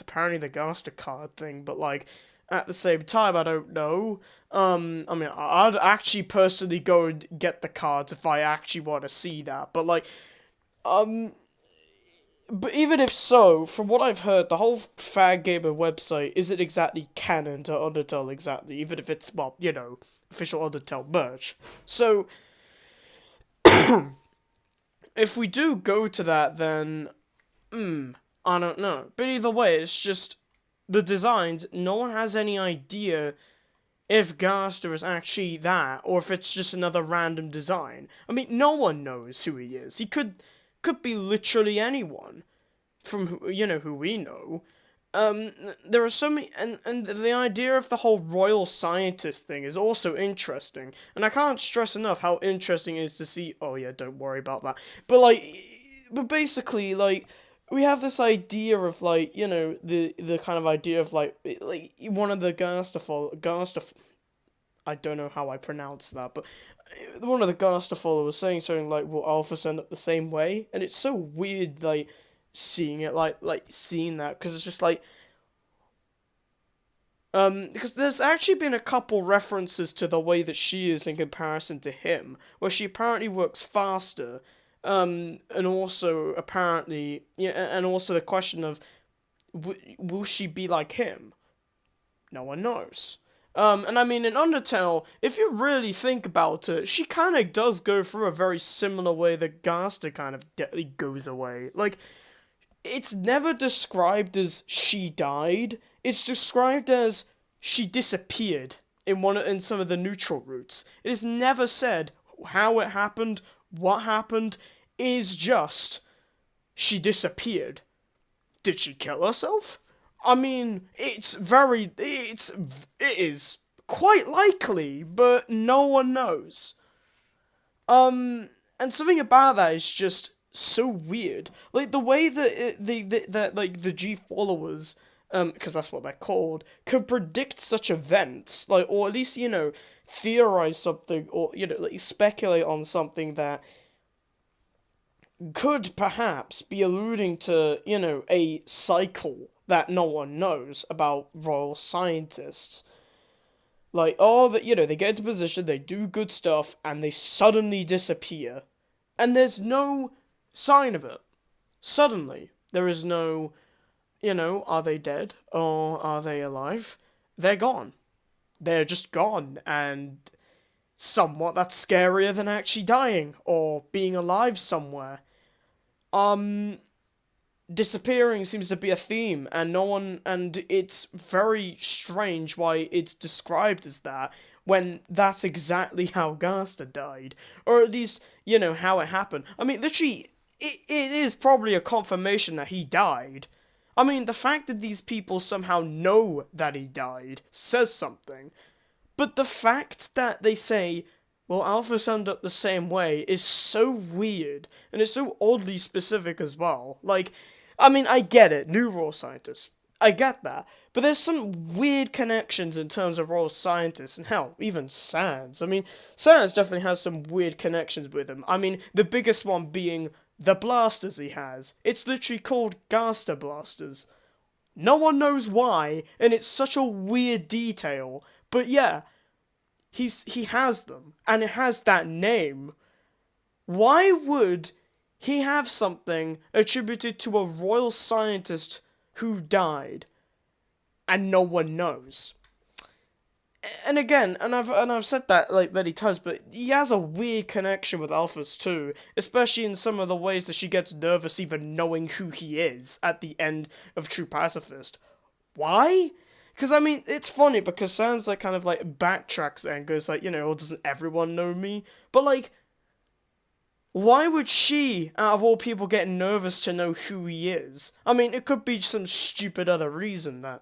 apparently the Gaster card thing, but like, at the same time, I don't know. I mean, I'd actually personally go and get the cards if I actually want to see that, but like, but even if so, from what I've heard, the whole Fangamer website isn't exactly canon to Undertale exactly, even if it's, well, official Undertale merch. So, if we do go to that, then, I don't know. But either way, it's just, the designs, no one has any idea if Gaster is actually that, or if it's just another random design. I mean, no one knows who he is. He could be literally anyone from who we know. There are so many, and the idea of the whole royal scientist thing is also interesting, and I can't stress enough how interesting it is to see. Oh yeah, don't worry about that. But basically, like, we have this idea of like the kind of idea of like one of the Gaster. I don't know how I pronounce that, but one of the Gaster followers saying something like, "Will Alphys end up the same way?" And it's so weird, like seeing it, like seeing that, because it's just like, because there's actually been a couple references to the way that she is in comparison to him, where she apparently works faster, and also apparently, and also the question of, will she be like him? No one knows. And I mean, in Undertale, if you really think about it, she kind of does go through a very similar way that Gaster kind of goes away. Like, it's never described as she died. It's described as she disappeared in some of the neutral routes. It is never said how it happened, what happened. It is just she disappeared. Did she kill herself? I mean, it is quite likely, but no one knows. And something about that is just so weird. Like, the way that the G followers, because that's what they're called, could predict such events, like, or at least, theorize something, or, like, speculate on something that could perhaps be alluding to, a cycle that no one knows about royal scientists. Like, oh, that they get into position, they do good stuff, and they suddenly disappear, and there's no sign of it. Suddenly, there is no, are they dead or are they alive? They're gone. They're just gone, and somewhat that's scarier than actually dying or being alive somewhere. Um, Disappearing seems to be a theme, and no one, and it's very strange why it's described as that when that's exactly how Gaster died, or at least how it happened. I mean, literally, it is probably a confirmation that he died. I mean, the fact that these people somehow know that he died says something. But the fact that they say, well, alphas end up the same way is so weird, and it's so oddly specific as well. Like, I mean, I get it, new raw scientists. I get that. But there's some weird connections in terms of raw scientists, and hell, even Sans. I mean, Sans definitely has some weird connections with him. I mean, the biggest one being the blasters he has. It's literally called Gaster Blasters. No one knows why, and it's such a weird detail. But yeah, he has them, and it has that name. Why would he have something attributed to a royal scientist who died, and no one knows? And again, and I've said that like many times, but he has a weird connection with Alphas too, especially in some of the ways that she gets nervous even knowing who he is at the end of True Pacifist. Why? Because, I mean, it's funny because Sans, like, kind of, like, backtracks and goes, like, oh, doesn't everyone know me? But, like, why would she, out of all people, get nervous to know who he is? I mean, it could be some stupid other reason that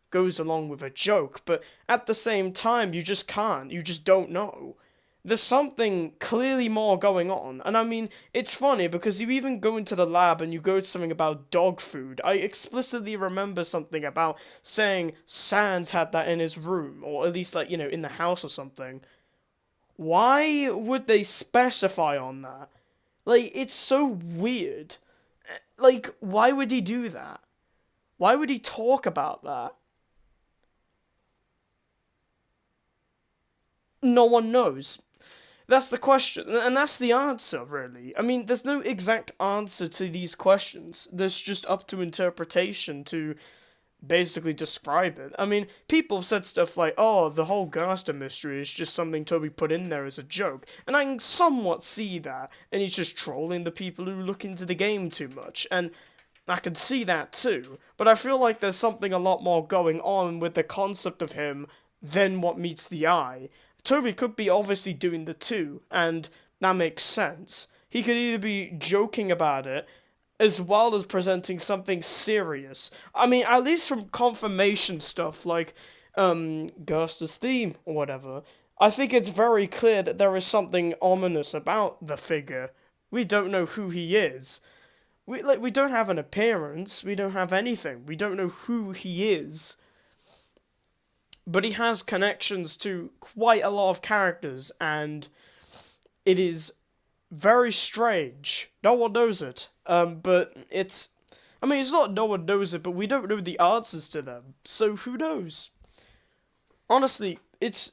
goes along with a joke, but at the same time, you just can't. You just don't know. There's something clearly more going on. And I mean, it's funny because you even go into the lab and you go to something about dog food. I explicitly remember something about saying Sans had that in his room, or at least, like, in the house or something. Why would they specify on that? Like, it's so weird. Like, why would he do that? Why would he talk about that? No one knows. That's the question, and that's the answer, really. I mean, there's no exact answer to these questions. There's just up to interpretation to basically describe it. I mean, people have said stuff like, oh, the whole Gaster mystery is just something Toby put in there as a joke, and I can somewhat see that, and he's just trolling the people who look into the game too much, and I can see that too, but I feel like there's something a lot more going on with the concept of him than what meets the eye. Toby could be obviously doing the two, and that makes sense. He could either be joking about it, as well as presenting something serious. I mean, at least from confirmation stuff, like, Gerster's theme, or whatever, I think it's very clear that there is something ominous about the figure. We don't know who he is. We don't have an appearance, we don't have anything, we don't know who he is. But he has connections to quite a lot of characters, and it is very strange. No one knows it. But it's... I mean, it's not no one knows it, but we don't know the answers to them. So who knows? Honestly, it's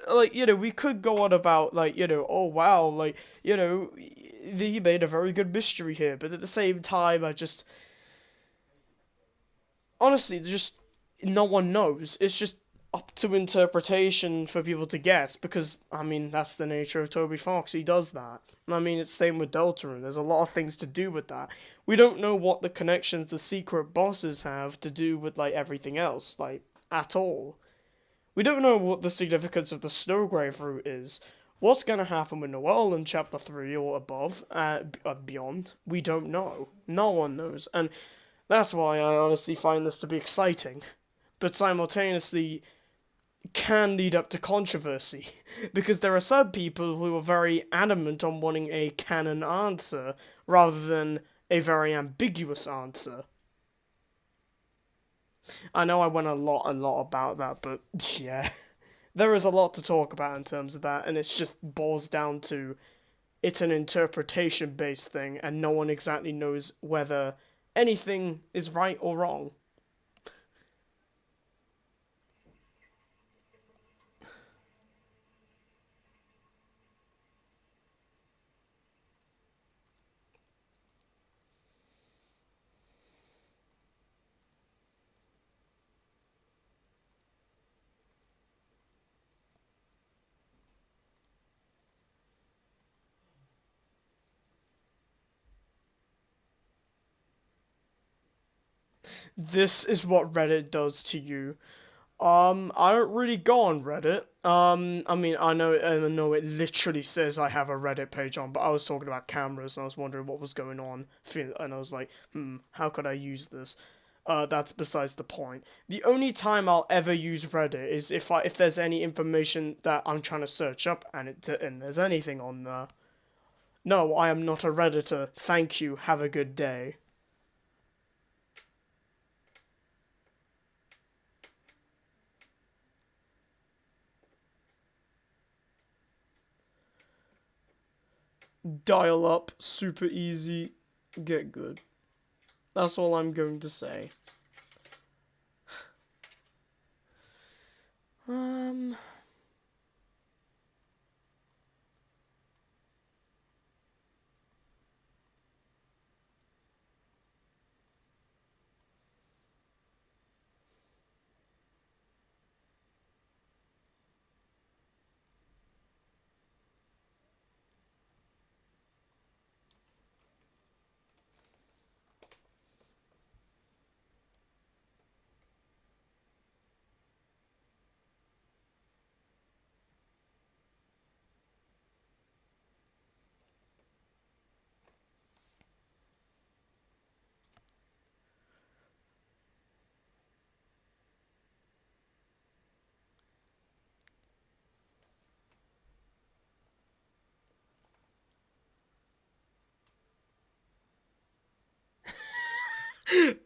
like, we could go on about, like, oh wow, like, he made a very good mystery here, but at the same time, honestly, just, no one knows. It's just up to interpretation for people to guess, because, I mean, that's the nature of Toby Fox. He does that. I mean, it's same with Deltarune. There's a lot of things to do with that. We don't know what the connections the secret bosses have to do with, like, everything else, like, at all. We don't know what the significance of the Snowgrave route is. What's going to happen with Noelle in Chapter 3 or above, beyond? We don't know. No one knows. And that's why I honestly find this to be exciting. But simultaneously can lead up to controversy, because there are some people who are very adamant on wanting a canon answer, rather than a very ambiguous answer. I know I went a lot about that, but yeah, there is a lot to talk about in terms of that, and it just boils down to, it's an interpretation-based thing, and no one exactly knows whether anything is right or wrong. this is what Reddit does to you. I don't really go on Reddit. I mean, I know it literally says I have a Reddit page on, but I was talking about cameras and I was wondering what was going on, and I was like, how could I use this? That's besides the point. The only time I'll ever use Reddit is if there's any information that I'm trying to search up and there's anything on there. No, I am not a Redditor. Thank you. Have a good day. Dial up, super easy, get good. That's all I'm going to say. Um,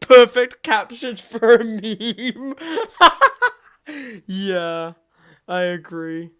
perfect caption for a meme. Yeah, I agree.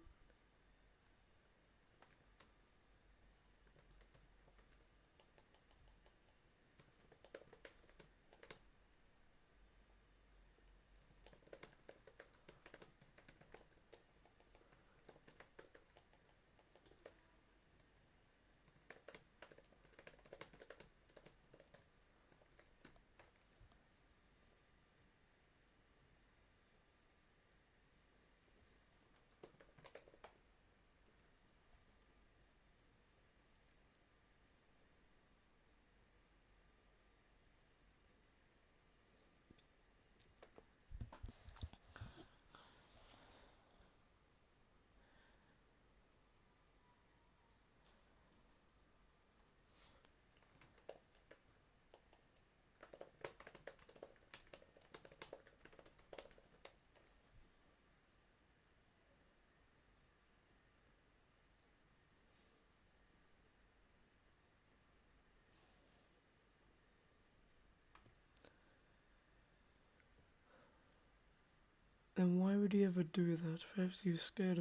And why would he ever do that? Perhaps he was scared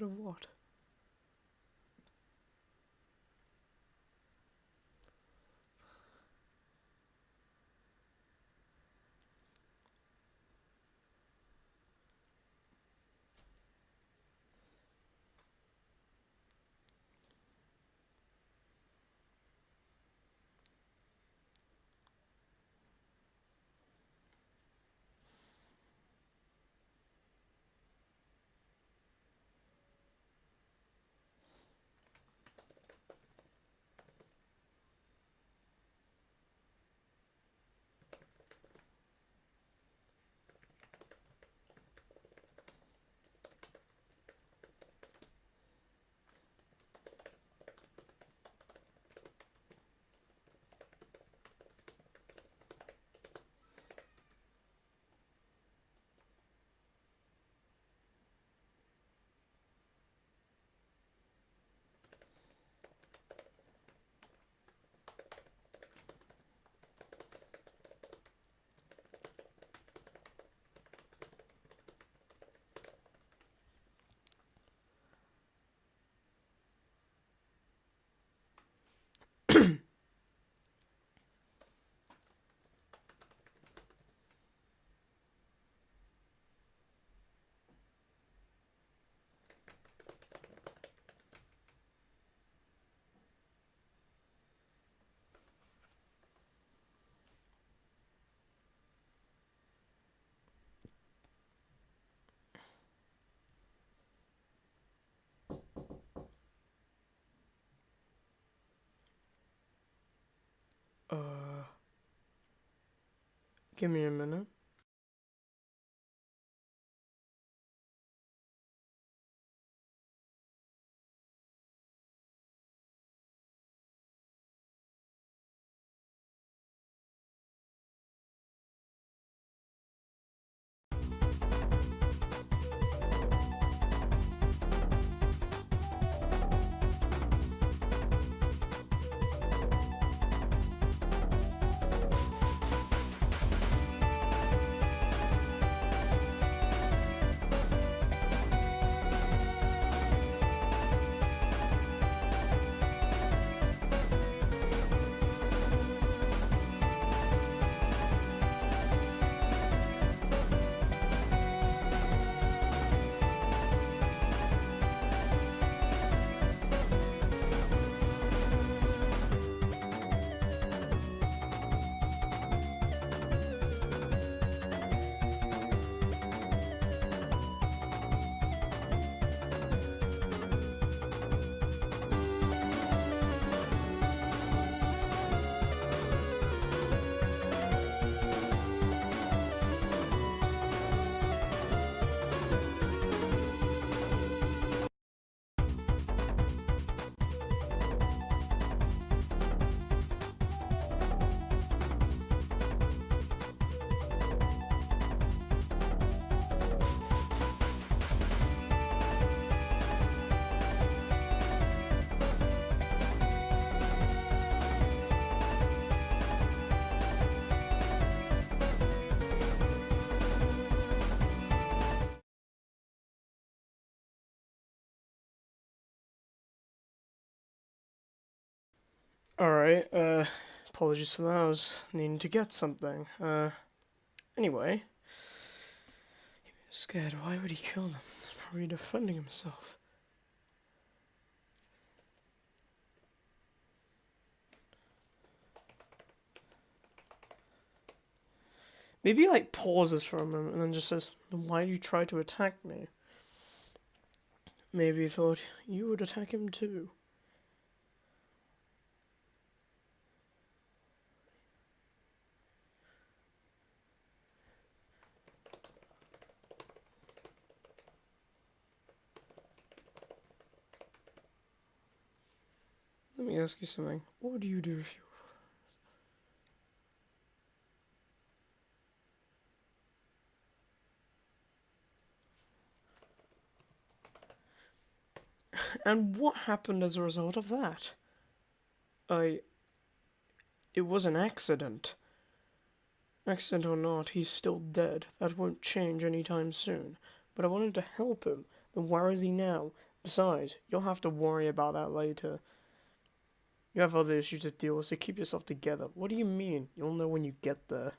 of what? Uh, Give me a minute. Alright, apologies for that. I was needing to get something. Anyway. Scared, why would he kill them? He's probably defending himself. Maybe he, like, pauses for a moment and then just says, why do you try to attack me? Maybe he thought you would attack him too. Let me ask you something. What would you do if you... And what happened as a result of that? It was an accident. Accident or not, he's still dead. That won't change anytime soon. But I wanted to help him. Then where is he now? Besides, you'll have to worry about that later. You have other issues to deal with, so keep yourself together. What do you mean? You'll know when you get there.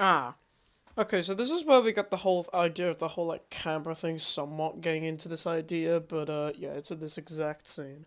Ah. Okay, so this is where we got the whole idea of the whole like camera thing somewhat getting into this idea, but yeah, it's in this exact scene.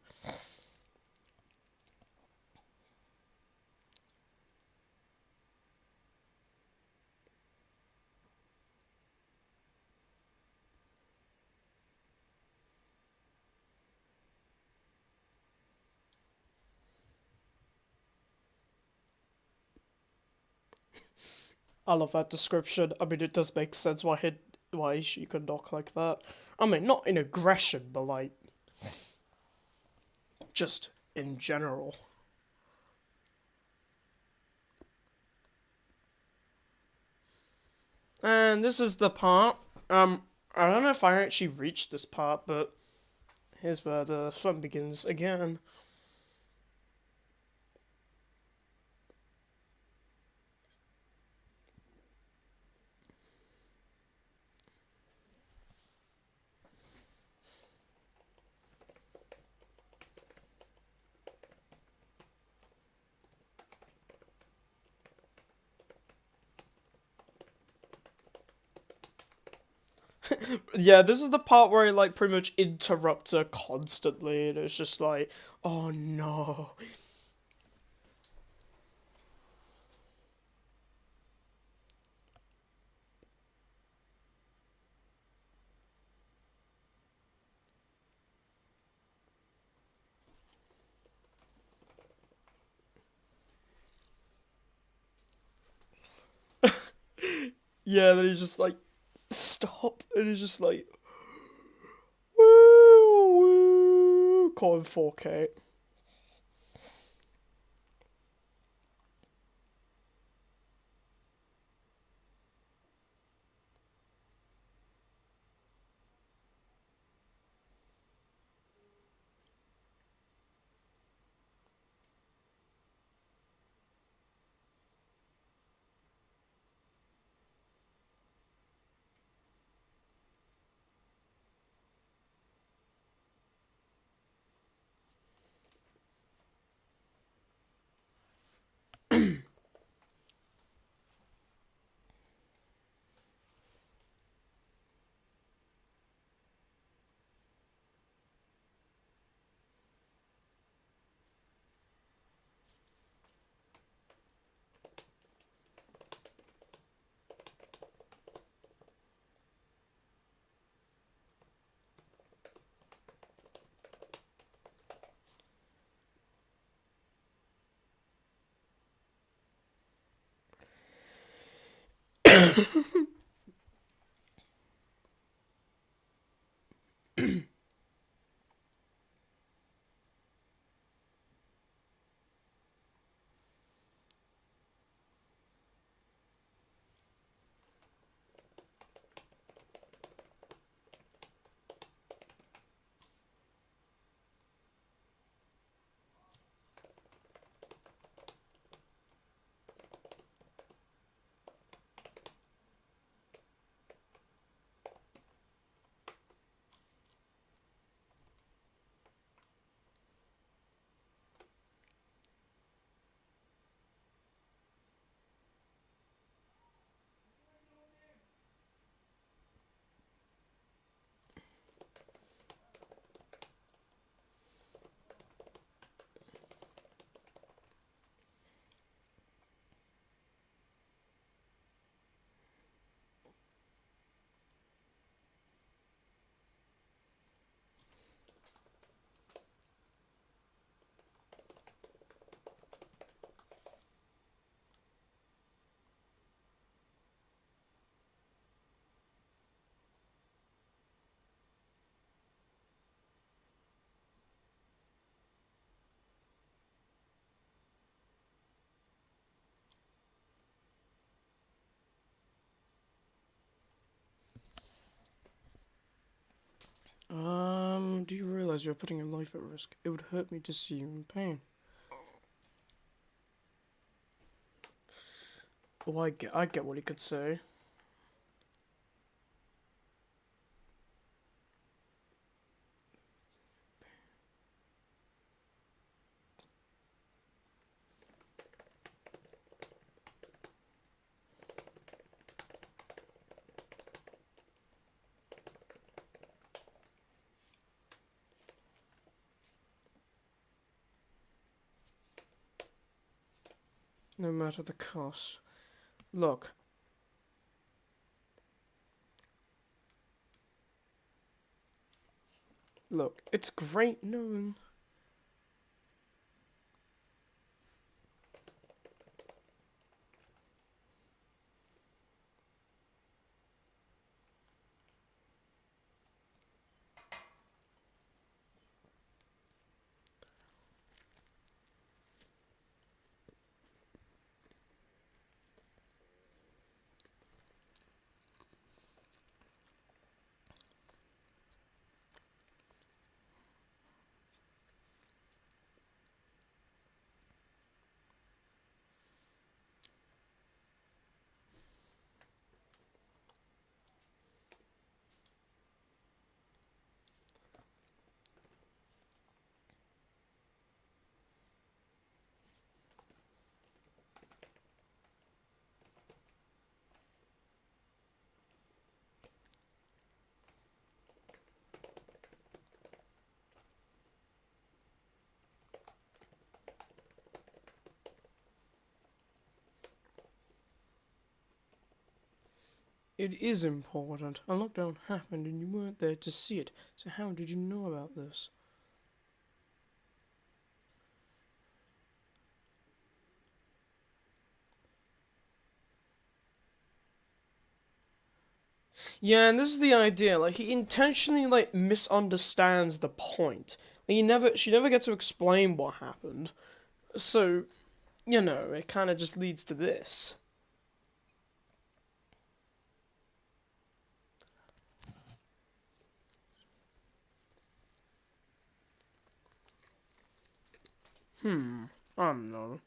I love that description. I mean, it does make sense why she could knock like that. I mean, not in aggression, but like just in general. And this is the part. I don't know if I actually reached this part, but here's where the fun begins again. Yeah, this is the part where he like pretty much interrupts her constantly, and it's just like, oh no. Yeah, then he's just like, stop, and he's just like, woo, woo, call him 4K. Do you realize you're putting your life at risk? It would hurt me to see you in pain. Oh, I get what he could say. no matter the cost. Look. Look, it's great knowing. It is important. A lockdown happened and you weren't there to see it. So how did you know about this? Yeah, and this is the idea. Like he intentionally like misunderstands the point. Like, she never gets to explain what happened. So, it kind of just leads to this. I don't know.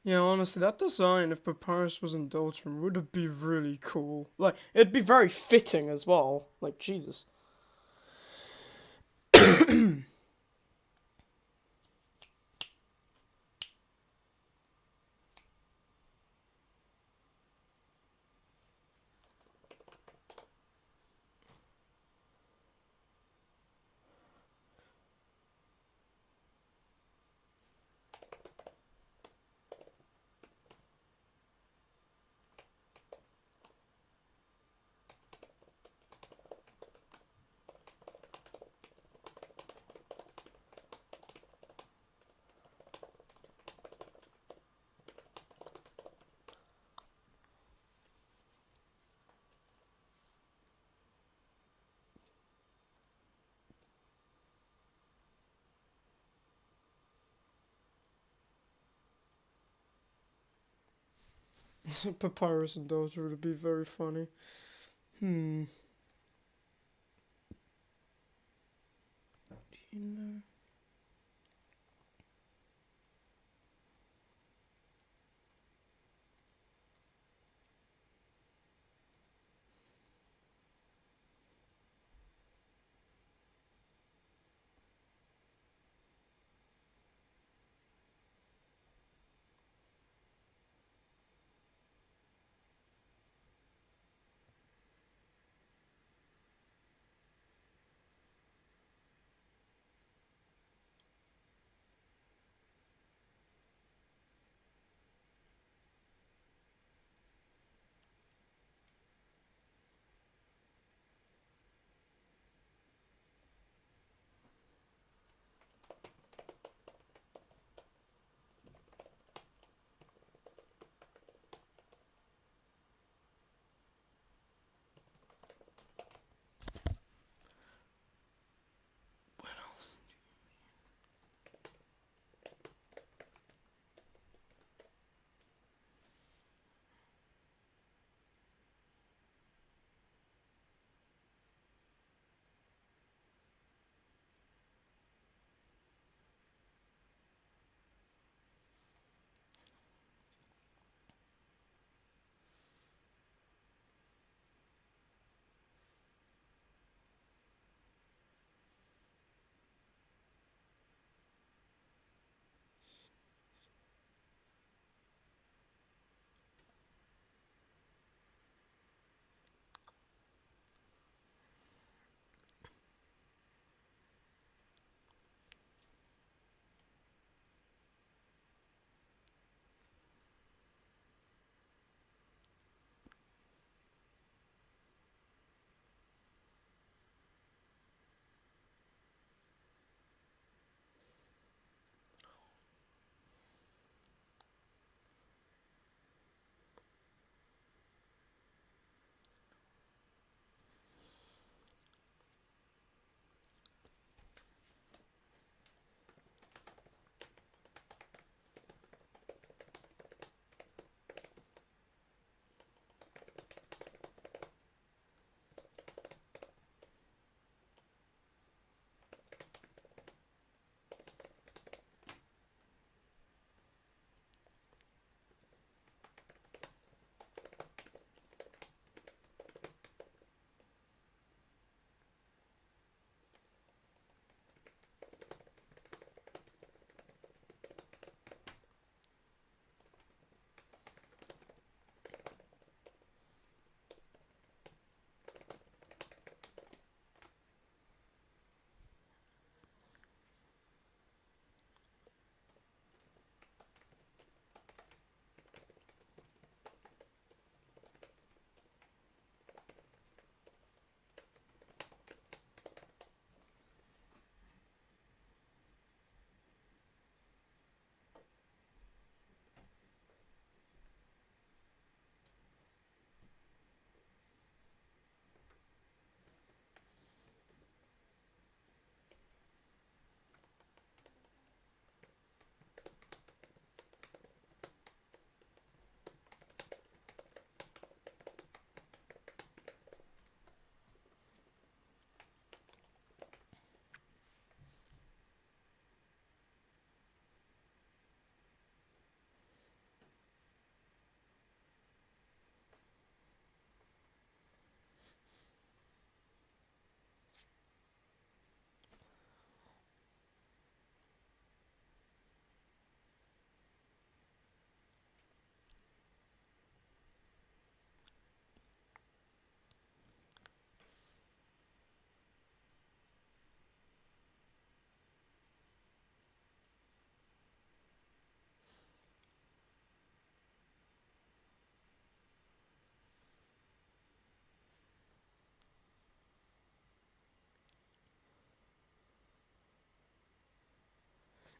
Yeah, honestly, that design, if Papyrus was in Deltarune, would be really cool. Like, it'd be very fitting as well. Like, Jesus. Papyrus and Deltarune would be very funny. Hmm. You know.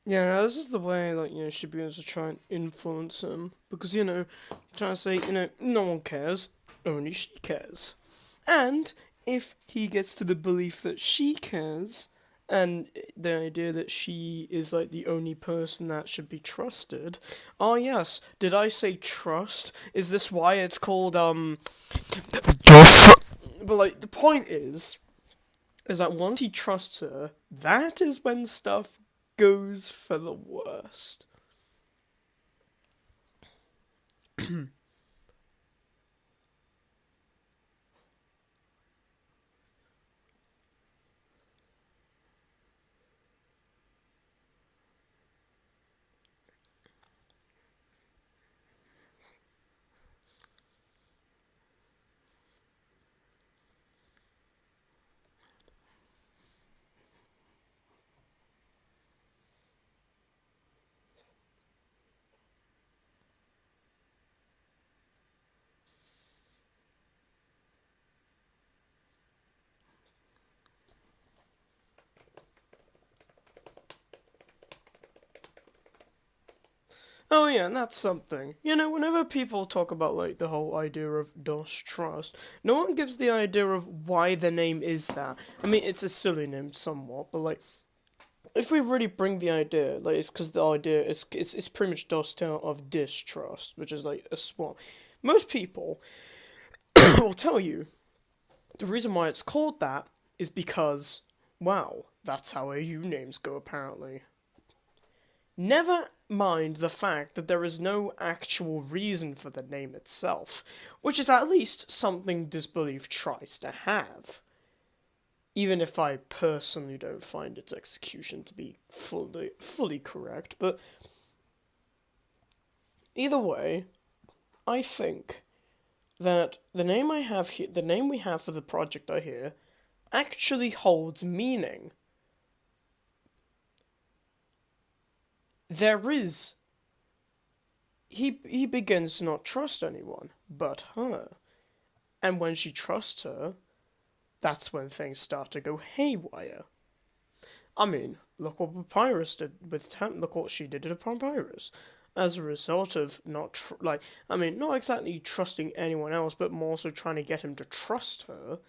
Yeah, this is the way, like, she begins to try and influence him. Because, trying to say, no one cares, only she cares. And if he gets to the belief that she cares, and the idea that she is, like, the only person that should be trusted. Oh, yes, did I say trust? Is this why it's called, But, like, the point is that once he trusts her, that is when stuff goes for the worst. Oh yeah, and that's something. Whenever people talk about like the whole idea of dusttrust, no one gives the idea of why the name is that. I mean, it's a silly name somewhat, but like if we really bring the idea, like it's because the idea is it's pretty much dust out of distrust, which is like a swap. Most people will tell you the reason why it's called that is because, wow, that's how AU names go apparently. Never mind the fact that there is no actual reason for the name itself, which is at least something disbelief tries to have. Even if I personally don't find its execution to be fully correct, but either way, I think that the name I have here, the name we have for the project I hear, actually holds meaning. There is he begins to not trust anyone but her. And when she trusts her, that's when things start to go haywire. I mean, look what Papyrus did with look what she did to Papyrus. As a result of not exactly trusting anyone else, but more so trying to get him to trust her,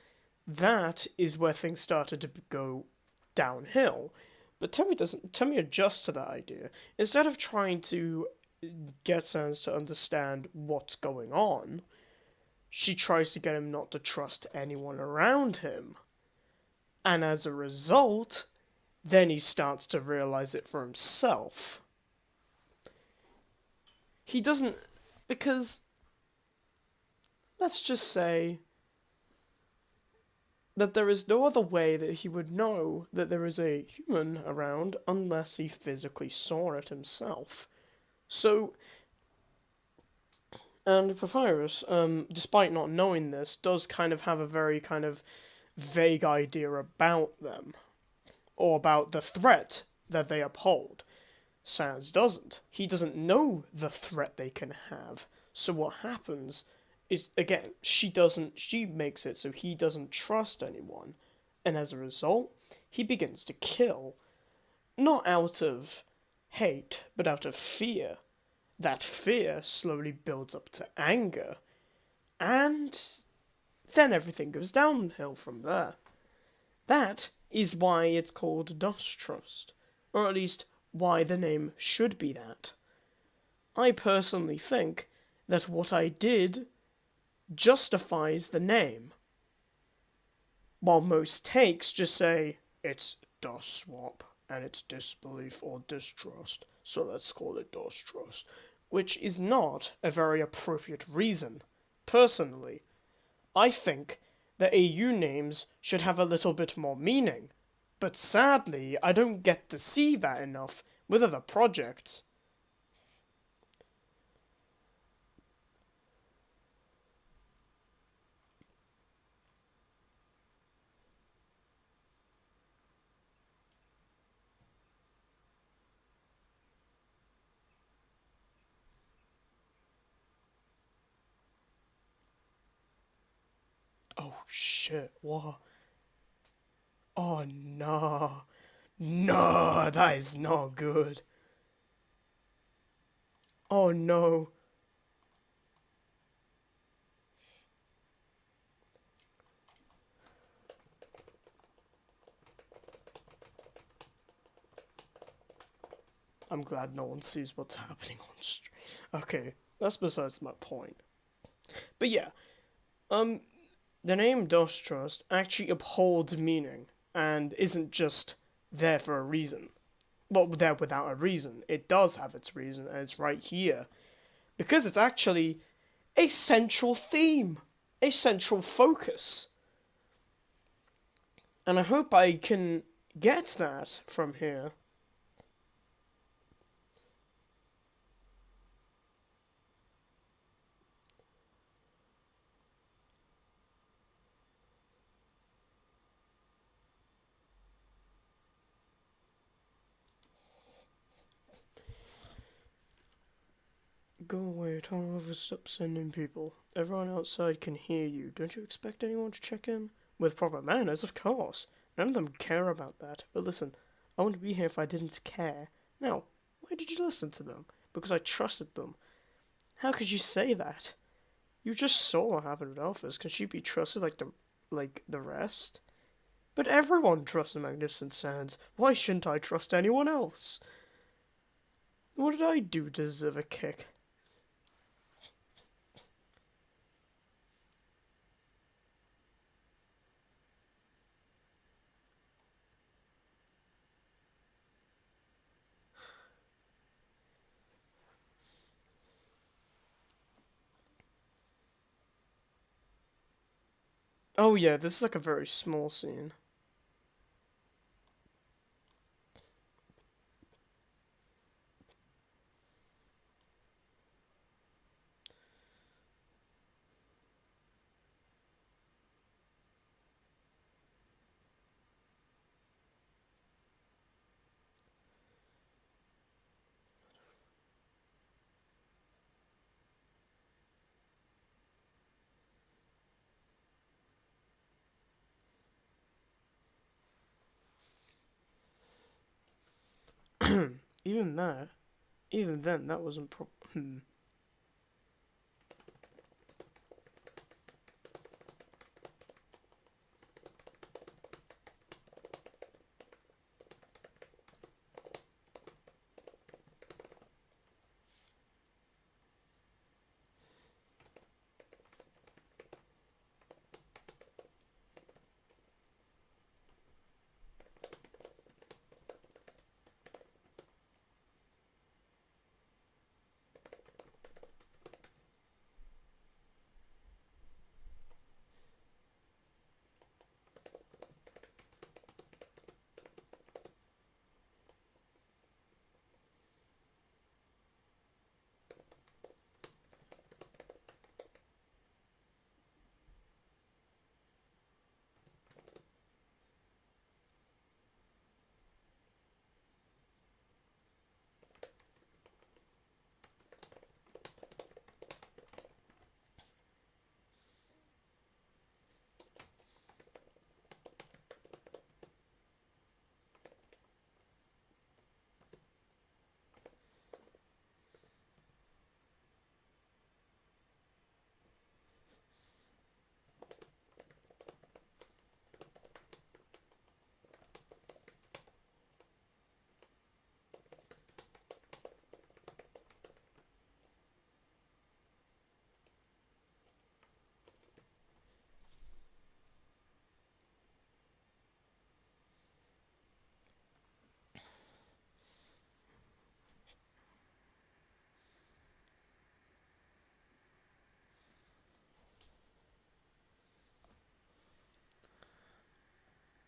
that is where things started to go downhill. But Temmie adjusts to that idea. Instead of trying to get Sans to understand what's going on, she tries to get him not to trust anyone around him. And as a result, then he starts to realize it for himself. He doesn't, because let's just say that there is no other way that he would know that there is a human around unless he physically saw it himself. So, and Papyrus, despite not knowing this, does kind of have a very kind of vague idea about them, or about the threat that they uphold. Sans doesn't. He doesn't know the threat they can have. So what happens is, again, she makes it so he doesn't trust anyone. And as a result, he begins to kill. Not out of hate, but out of fear. That fear slowly builds up to anger. And then everything goes downhill from there. That is why it's called dusttrust. Or at least why the name should be that. I personally think that what I did justifies the name, while most takes just say it's dust swap and it's disbelief or distrust, so let's call it dusttrust, which is not a very appropriate reason. Personally, I think the AU names should have a little bit more meaning. But sadly, I don't get to see that enough with other projects. Oh shit, what? Oh nah. No, that is not good. Oh no. I'm glad no one sees what's happening on stream. Okay, that's besides my point. But yeah, um, the name dusttrust actually upholds meaning and isn't just there for a reason. Well, there without a reason. It does have its reason, and it's right here. Because it's actually a central theme, a central focus. And I hope I can get that from here. Go away, tell Oliver stop sending people. Everyone outside can hear you. Don't you expect anyone to check in? With proper manners, of course. None of them care about that. But listen, I wouldn't be here if I didn't care. Now, why did you listen to them? Because I trusted them. How could you say that? You just saw what happened with Elphys. Can she be trusted like the rest? But everyone trusts the Magnificent Sands. Why shouldn't I trust anyone else? What did I do to deserve a kick? Oh yeah, this is like a very small scene. even that, even then, that wasn't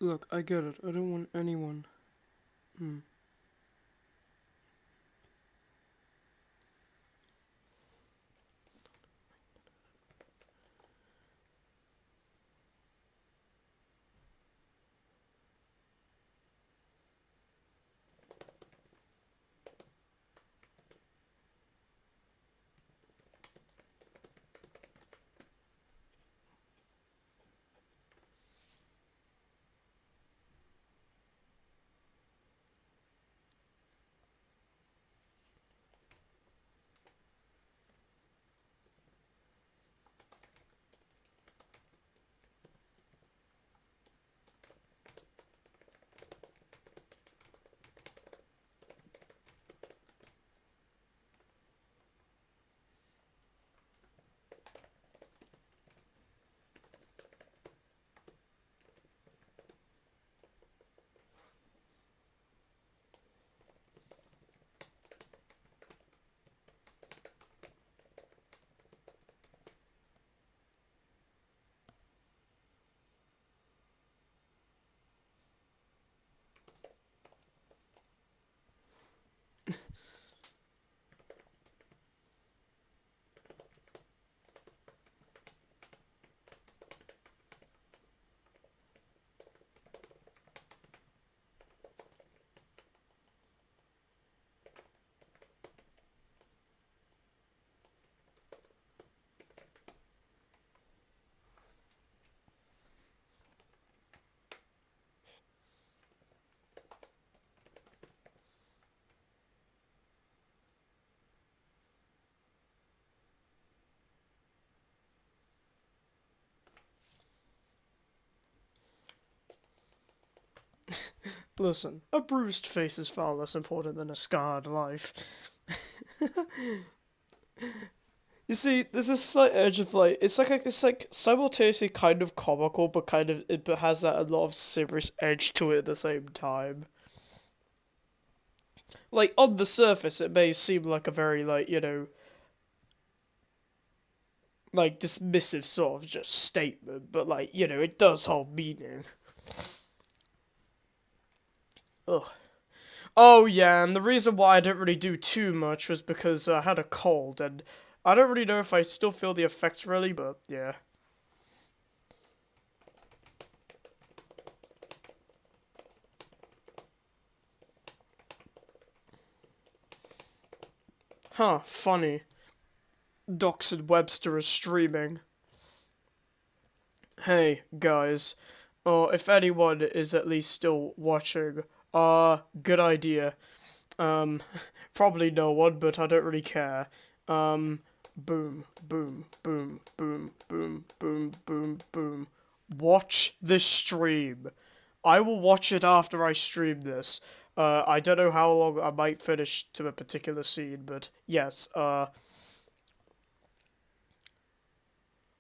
Look, I get it. I don't want anyone. Listen, a bruised face is far less important than a scarred life. You see, there's a slight edge of like it's like simultaneously kind of comical, but kind of it but has that a lot of serious edge to it at the same time. Like on the surface, it may seem like a very like like dismissive sort of just statement, but like it does hold meaning. Ugh. Oh yeah, and the reason why I didn't really do too much was because I had a cold, and I don't really know if I still feel the effects really, but yeah. Huh, funny. Doxson Webster is streaming. Hey, guys. If anyone is at least still watching, good idea. Um, Probably no one, but I don't really care. Boom, boom, boom, boom, boom, boom, boom, boom. Watch this stream. I will watch it after I stream this. I don't know how long I might finish to a particular scene, but yes,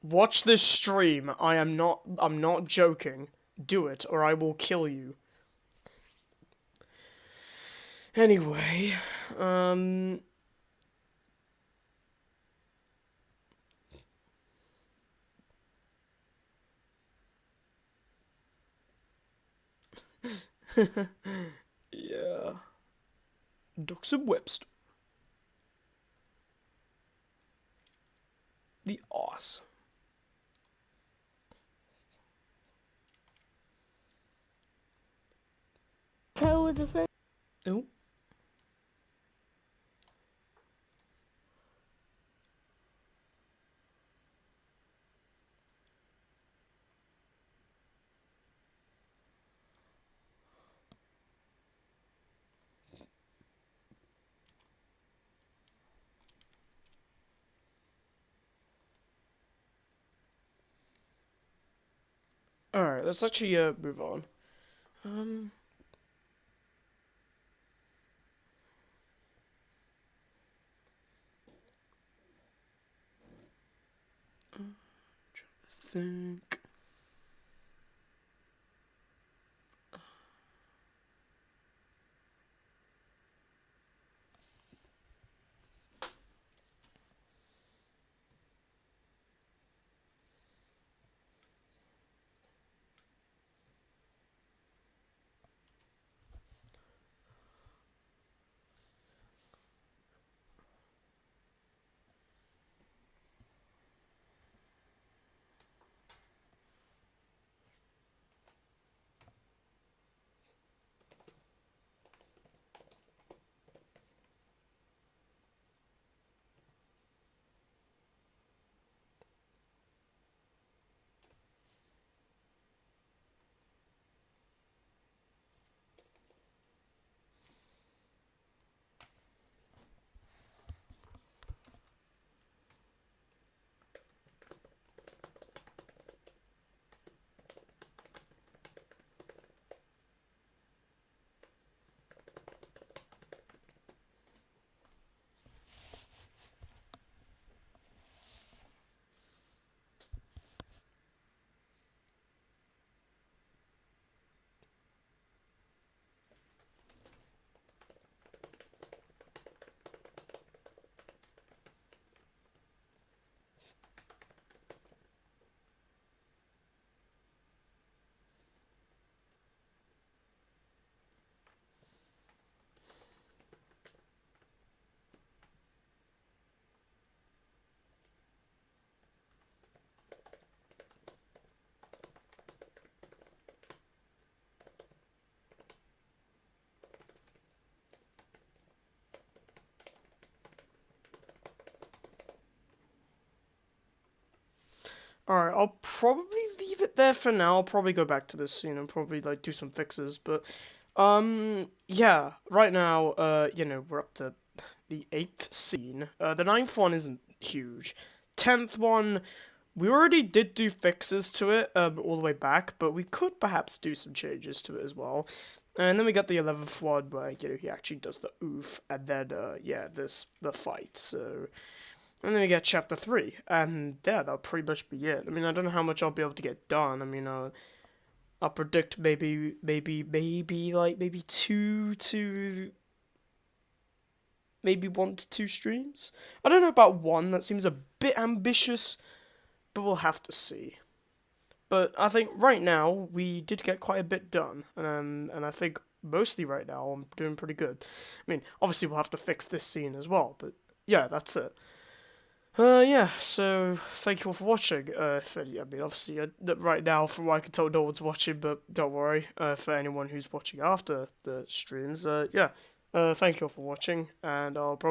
watch this stream. I'm not joking. Do it, or I will kill you. Anyway, yeah. Doxson Webster. The awesome. Tell the first. Oh. Alright, let's actually move on. Um think Alright, I'll probably leave it there for now. I'll probably go back to this scene and probably like do some fixes, but yeah, right now, we're up to the 8th scene. The ninth one isn't huge. 10th one, we already did do fixes to it, all the way back, but we could perhaps do some changes to it as well. And then we got the 11th one where, you know, he actually does the oof, and then, yeah, the fight, so... And then we get chapter 3, and yeah, that'll pretty much be it. I mean, I don't know how much I'll be able to get done. I mean, I'll predict maybe, maybe 2 to... Maybe 1 to 2 streams? I don't know about 1, that seems a bit ambitious, but we'll have to see. But I think right now, we did get quite a bit done, and I think mostly right now, I'm doing pretty good. I mean, obviously we'll have to fix this scene as well, but yeah, that's it. Yeah, so thank you all for watching. I mean, obviously, right now, from what I can tell, no one's watching, but don't worry, for anyone who's watching after the streams, yeah, thank you all for watching, and I'll probably